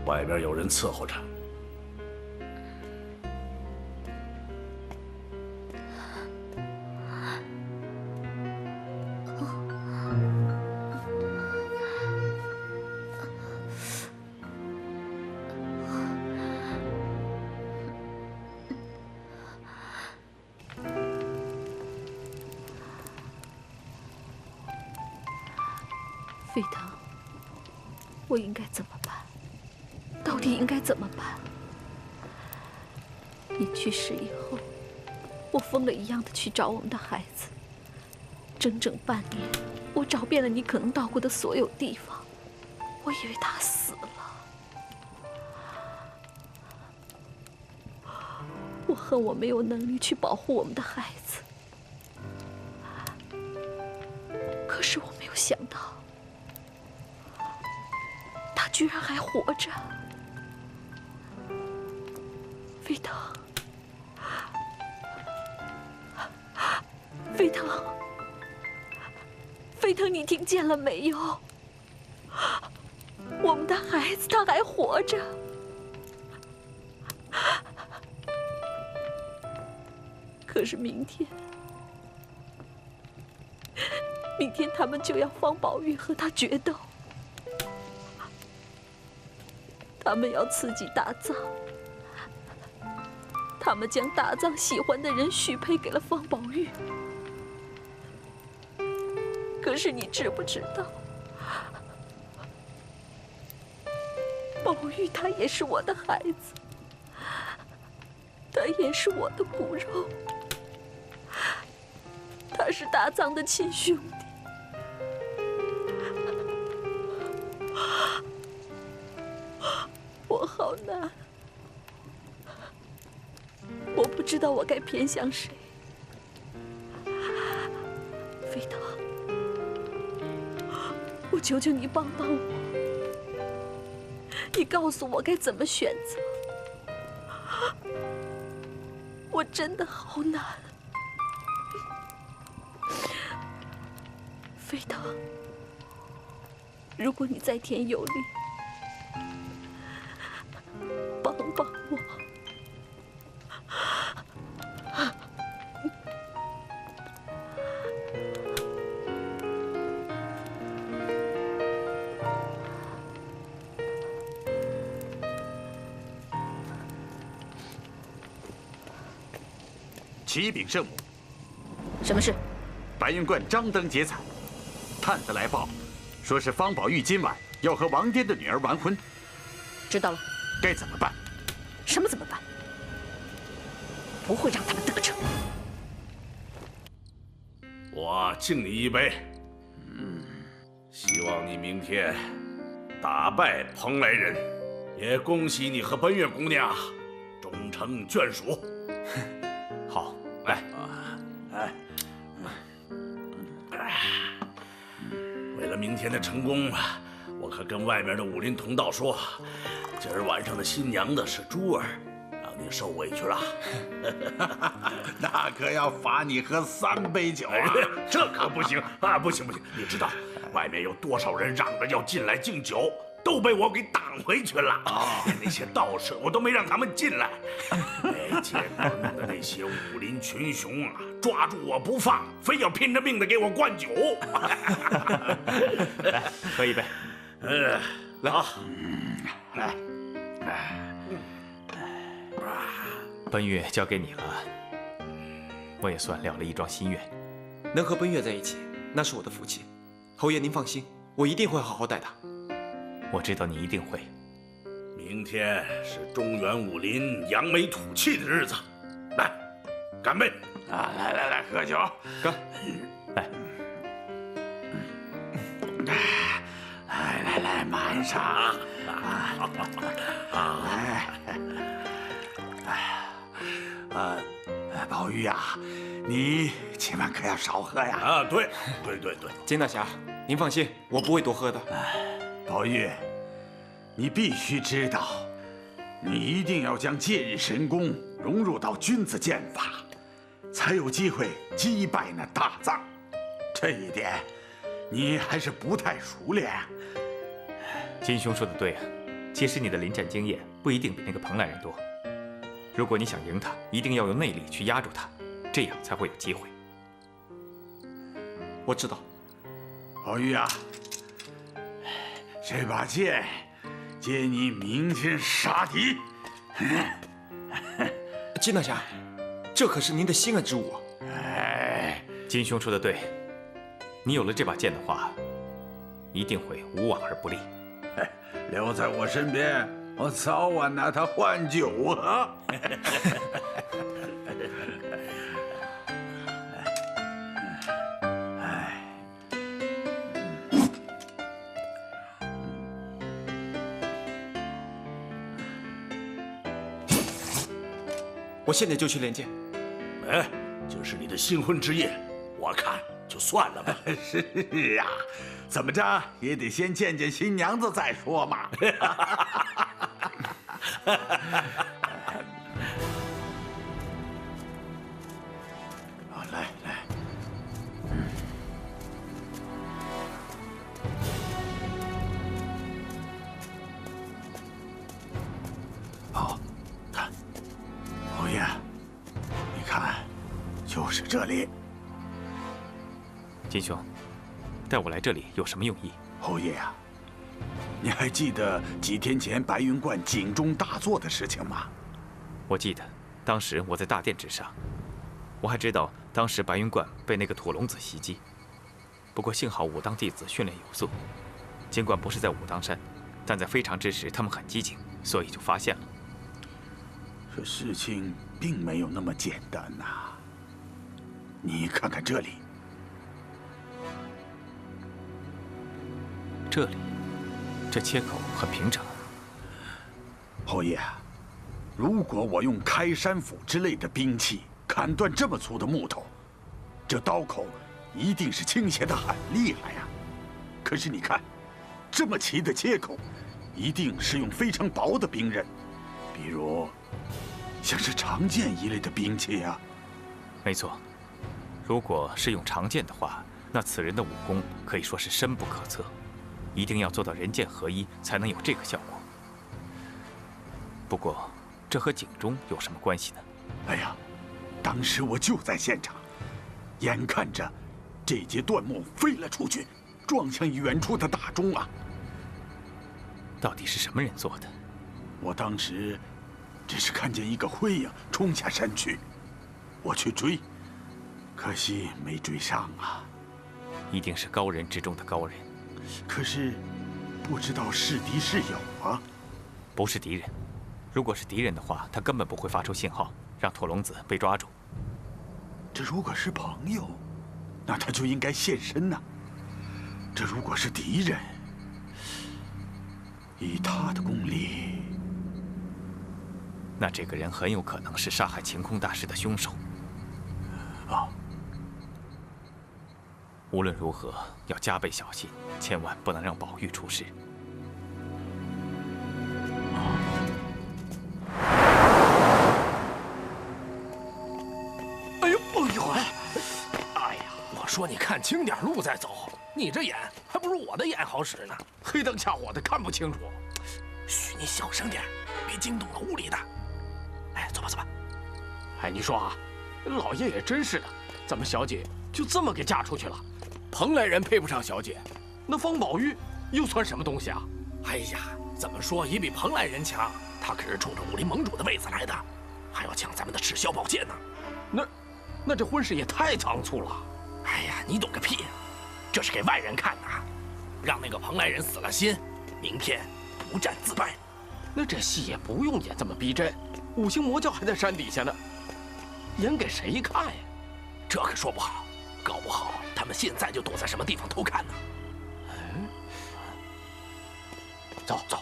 外边有人伺候着。飞腾，我应该怎么办？到底应该怎么办？你去世以后，我疯了一样的去找我们的孩子，整整半年，我找遍了你可能到过的所有地方，我以为他死了。我恨我没有能力去保护我们的孩子，可是我没有想到。他居然还活着，飞腾，飞腾，飞腾，你听见了没有？我们的孩子他还活着。可是明天他们就要方宝玉和他决斗。他们要刺激大藏，他们将大藏喜欢的人许配给了方宝玉。可是你知不知道，宝玉他也是我的孩子，他也是我的骨肉，他是大藏的亲兄弟。我好难，我不知道我该偏向谁。飞腾，我求求你帮帮我，你告诉我该怎么选择。我真的好难。飞腾，如果你在天有灵，帮帮我！启禀圣母，什么事？白云观张灯结彩，探子来报，说是方宝玉今晚要和王颠的女儿完婚。知道了。该怎么办？什么怎么办？不会让他们得逞。我敬你一杯。希望你明天打败蓬莱人，也恭喜你和奔月姑娘终成眷属。好，来，为了明天的成功，我可跟外面的武林同道说，今儿晚上的新娘子是珠儿，让你受委屈了。那可要罚你喝3杯酒啊！这可不行啊！不行！你知道外面有多少人嚷着要进来敬酒，都被我给挡回去了。那些道士我都没让他们进来。结果弄得那些武林群雄啊，抓住我不放，非要拼着命的给我灌酒。来，喝一杯。来啊！来。奔月交给你了，我也算了了一桩心愿。能和奔月在一起，那是我的福气。侯爷您放心，我一定会好好待他。我知道你一定会。明天是中原武林扬眉吐气的日子，来，干杯！啊，来，喝酒，干！来，满上。宝玉呀，你千万可要少喝呀！啊，对。金大侠，您放心，我不会多喝的。宝玉，你必须知道，你一定要将戒日神功融入到君子剑法，才有机会击败那大藏。这一点，你还是不太熟练。金兄说的对啊，其实你的临战经验不一定比那个蓬莱人多。如果你想赢他，一定要用内力去压住他，这样才会有机会。我知道。宝玉啊，这把剑借你明天杀敌。金大侠，这可是您的心爱之物啊！金兄说的对，你有了这把剑的话，一定会无往而不利。留在我身边，我早晚拿它换酒啊！我现在就去练剑。哎，这是你的新婚之夜，我看就算了吧。是啊，怎么着也得先见见新娘子再说嘛。来，好，看，侯爷，你看，就是这里。金兄，带我来这里有什么用意？侯爷啊，你还记得几天前白云观警钟大作的事情吗？我记得，当时我在大殿之上，我还知道当时白云观被那个土龙子袭击。不过幸好武当弟子训练有素，尽管不是在武当山，但在非常之时他们很机警，所以就发现了。这事情并没有那么简单呐。你看看这里。这里，这切口很平整。侯爷，如果我用开山斧之类的兵器砍断这么粗的木头，这刀口一定是倾斜的很厉害呀。可是你看，这么齐的切口，一定是用非常薄的兵刃，比如像是长剑一类的兵器啊。没错，如果是用长剑的话，那此人的武功可以说是深不可测。一定要做到人剑合一，才能有这个效果。不过，这和警钟有什么关系呢？哎呀，当时我就在现场，眼看着这节断木飞了出去，撞向远处的大钟啊！到底是什么人做的？我当时只是看见一个灰影冲下山去，我去追，可惜没追上啊。一定是高人之中的高人。可是，不知道是敌是友啊。不是敌人，如果是敌人的话，他根本不会发出信号，让土龙子被抓住。这如果是朋友，那他就应该现身呐。这如果是敌人，以他的功力，那这个人很有可能是杀害晴空大师的凶手。啊！无论如何，要加倍小心，千万不能让宝玉出事。哎呦！我说你看清点路再走，你这眼还不如我的眼好使呢，黑灯瞎火的看不清楚。嘘，你小声点，别惊动了屋里的。哎，走吧走吧。哎，你说啊，老爷也真是的，咱们小姐就这么给嫁出去了。蓬莱人配不上小姐，那方宝玉又算什么东西啊？哎呀，怎么说也比蓬莱人强，他可是冲着武林盟主的位子来的，还要抢咱们的赤霄宝剑呢。那这婚事也太仓促了。哎呀，你懂个屁！这是给外人看的，让那个蓬莱人死了心，明天不战自败。那这戏也不用演这么逼真，五行魔教还在山底下呢，演给谁看呀？这可说不好，搞不好他们现在就躲在什么地方偷看呢。走走。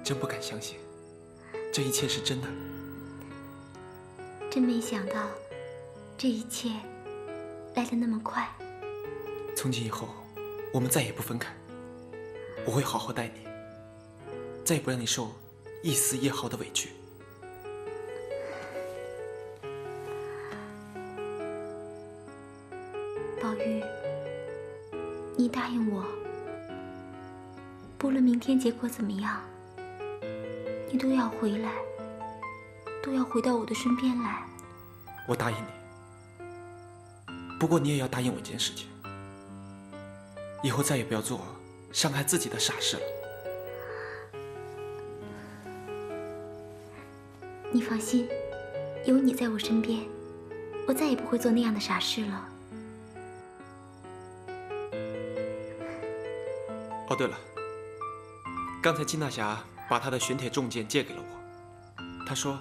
真不敢相信，这一切是真的。真没想到，这一切来得那么快。从今以后，我们再也不分开。我会好好待你，再也不让你受一丝一毫的委屈。宝玉，你答应我，不论明天结果怎么样，你都要回来，都要回到我的身边来。我答应你，不过你也要答应我一件事情，以后再也不要做伤害自己的傻事了。你放心，有你在我身边，我再也不会做那样的傻事了。哦，对了，刚才金大侠把他的玄铁重剑借给了我，他说，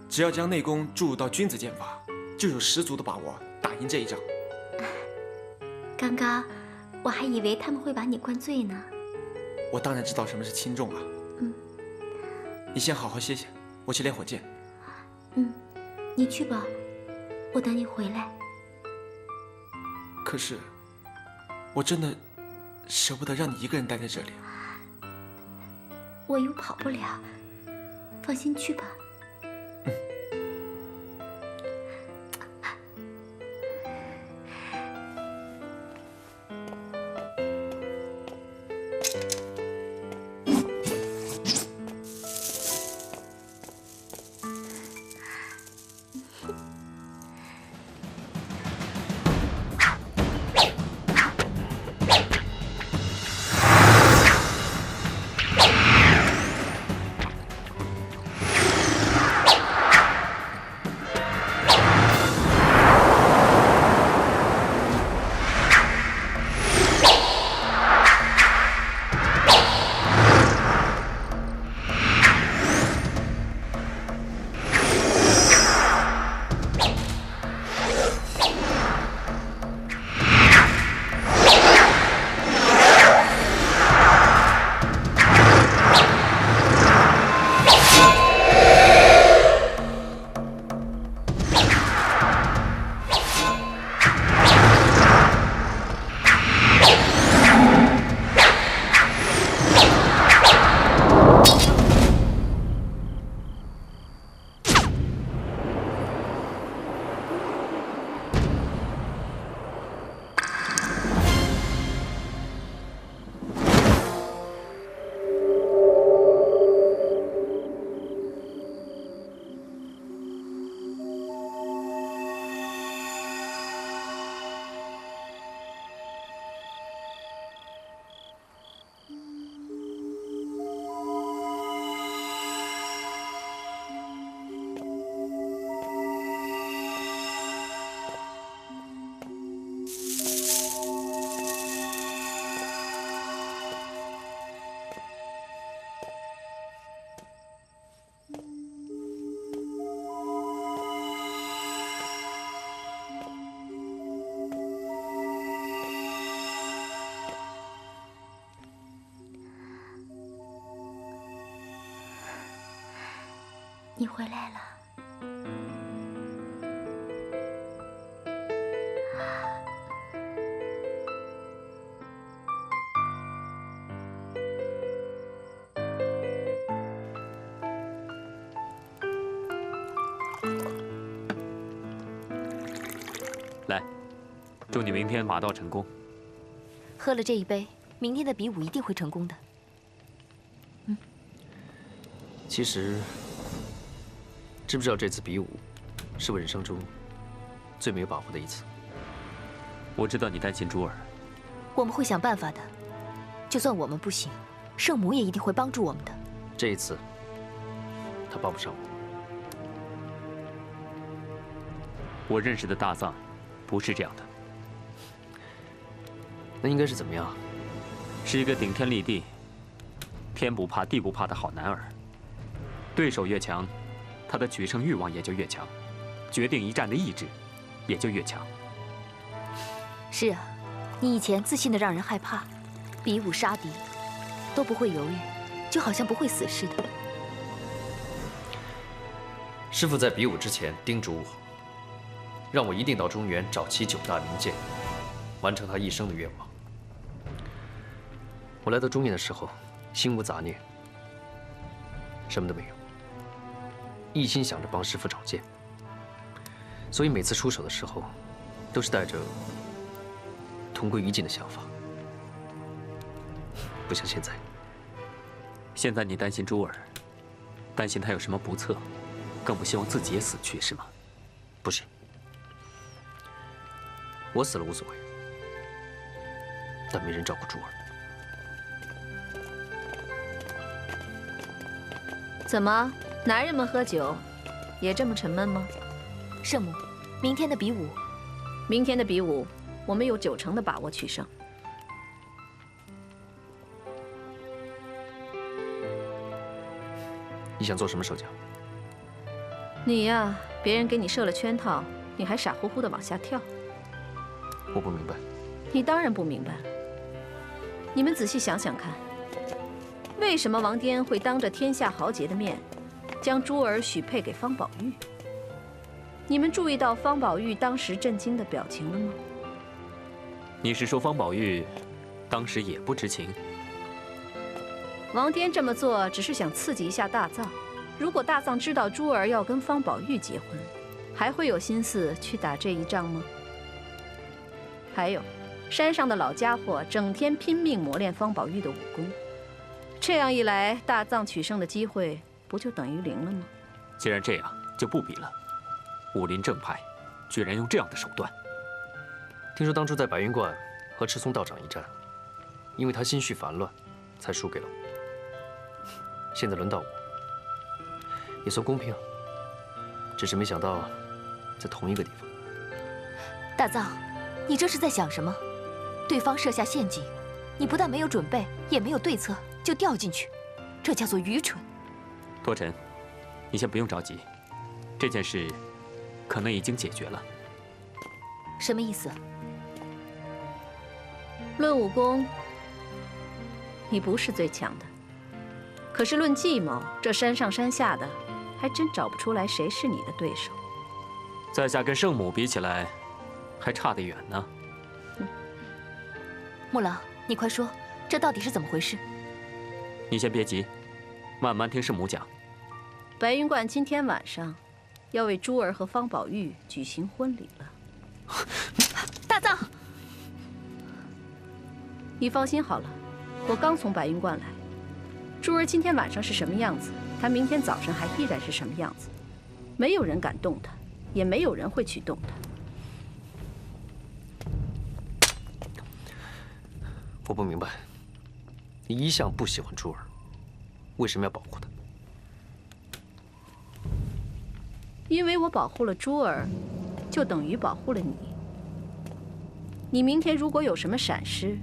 只要将内功注入到君子剑法，就有十足的把握打赢这一仗。刚刚我还以为他们会把你灌醉呢。我当然知道什么是轻重啊。你先好好歇歇，我去练会剑。你去吧，我等你回来。可是，我真的舍不得让你一个人待在这里。我又跑不了，放心去吧。你回来了。来，祝你明天马到成功。喝了这一杯，明天的比武一定会成功的。其实，知不知道这次比武，是我人生中最没有把握的一次。我知道你担心珠儿，我们会想办法的。就算我们不行，圣母也一定会帮助我们的。这一次，他帮不上我。我认识的大藏，不是这样的。那应该是怎么样？是一个顶天立地、天不怕地不怕的好男儿。对手越强，他的取胜欲望也就越强，决定一战的意志也就越强。是啊，你以前自信的让人害怕，比武杀敌都不会犹豫，就好像不会死似的。师父在比武之前叮嘱我，让我一定到中原找齐9大名剑，完成他一生的愿望。我来到中原的时候，心无杂念，什么都没有，一心想着帮师父找剑，所以每次出手的时候，都是带着同归于尽的想法，不像现在。现在你担心珠儿，担心她有什么不测，更不希望自己也死去，是吗？不是，我死了无所谓，但没人照顾珠儿。怎么，男人们喝酒也这么沉闷吗？圣母，明天的比武，我们有90%的把握取胜。你想做什么手脚？你呀，别人给你设了圈套，你还傻乎乎的往下跳。我不明白。你当然不明白了。你们仔细想想看，为什么王颠会当着天下豪杰的面，将珠儿许配给方宝玉？你们注意到方宝玉当时震惊的表情了吗？你是说方宝玉当时也不知情？王颠这么做只是想刺激一下大藏。如果大藏知道珠儿要跟方宝玉结婚，还会有心思去打这一仗吗？还有，山上的老家伙整天拼命磨练方宝玉的武功，这样一来，大藏取胜的机会不就等于0了吗？既然这样，就不比了。武林正派居然用这样的手段。听说当初在白云观和赤松道长一战，因为他心绪烦乱，才输给了我。现在轮到我，也算公平，只是没想到在同一个地方。大藏，你这是在想什么？对方设下陷阱，你不但没有准备，也没有对策，就掉进去，这叫做愚蠢。多晨，你先不用着急，这件事可能已经解决了。什么意思？论武功，你不是最强的，可是论计谋，这山上山下的，还真找不出来谁是你的对手。在下跟圣母比起来，还差得远呢。木老，你快说，这到底是怎么回事？你先别急，慢慢听圣母讲。白云观今天晚上要为珠儿和方宝玉举行婚礼了。大藏，你放心好了，我刚从白云观来。珠儿今天晚上是什么样子，她明天早晨还依然是什么样子。没有人敢动她，也没有人会去动她。我不明白，你一向不喜欢珠儿，为什么要保护她？因为我保护了珠儿，就等于保护了你。你明天如果有什么闪失，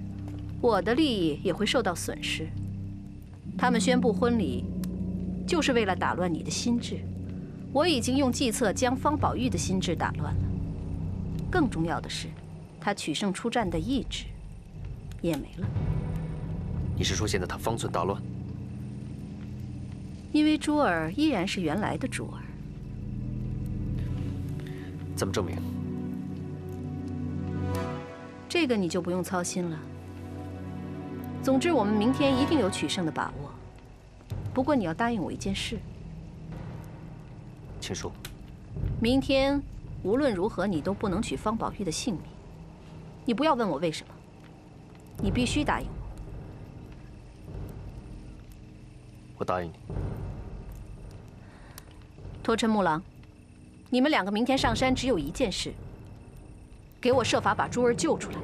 我的利益也会受到损失。他们宣布婚礼，就是为了打乱你的心智。我已经用计策将方宝玉的心智打乱了。更重要的是，他取胜出战的意志也没了。你是说现在他方寸大乱？因为珠儿依然是原来的珠儿。怎么证明？这个你就不用操心了。总之，我们明天一定有取胜的把握。不过你要答应我一件事。请说。明天无论如何，你都不能取方宝玉的性命。你不要问我为什么，你必须答应我。我答应你。托琛、木狼，你们两个明天上山只有一件事，给我设法把珠儿救出来。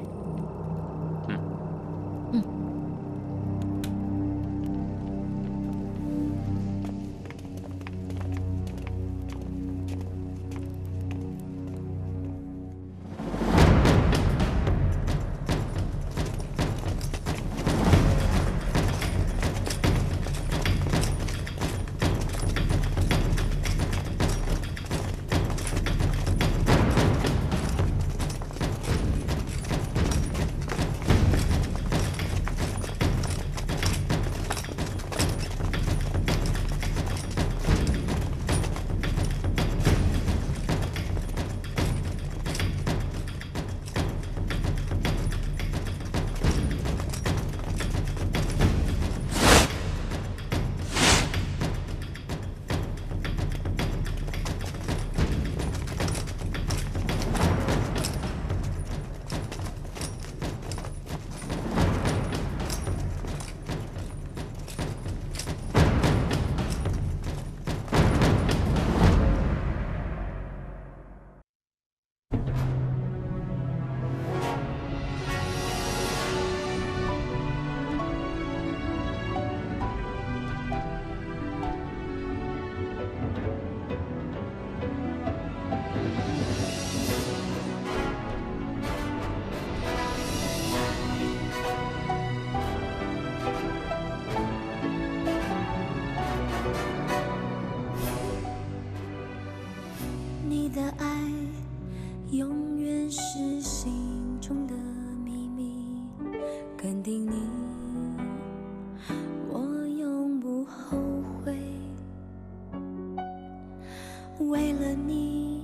你的爱永远是心中的秘密，跟定你，我永不后悔。为了你，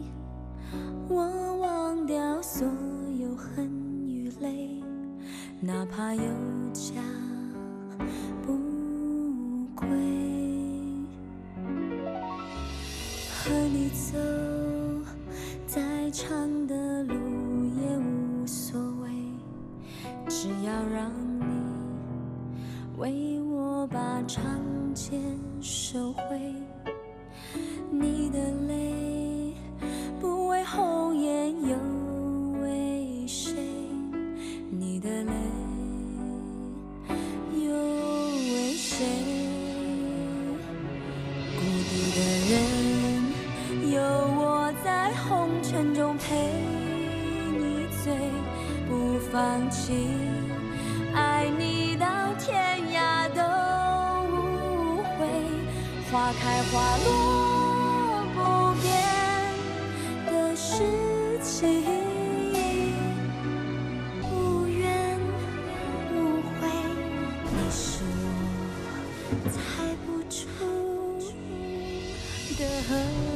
我忘掉所有恨与泪，哪怕有家不归。和你走。 再长的路也无所谓，只要让你为我把长剑收回。你的泪不为红颜，又为谁？你的泪又为谁？孤独的人，有我在红尘中陪你醉，不放弃，爱你到天涯都无悔。花开花落不变的事情，无怨无悔，你是我猜不出的。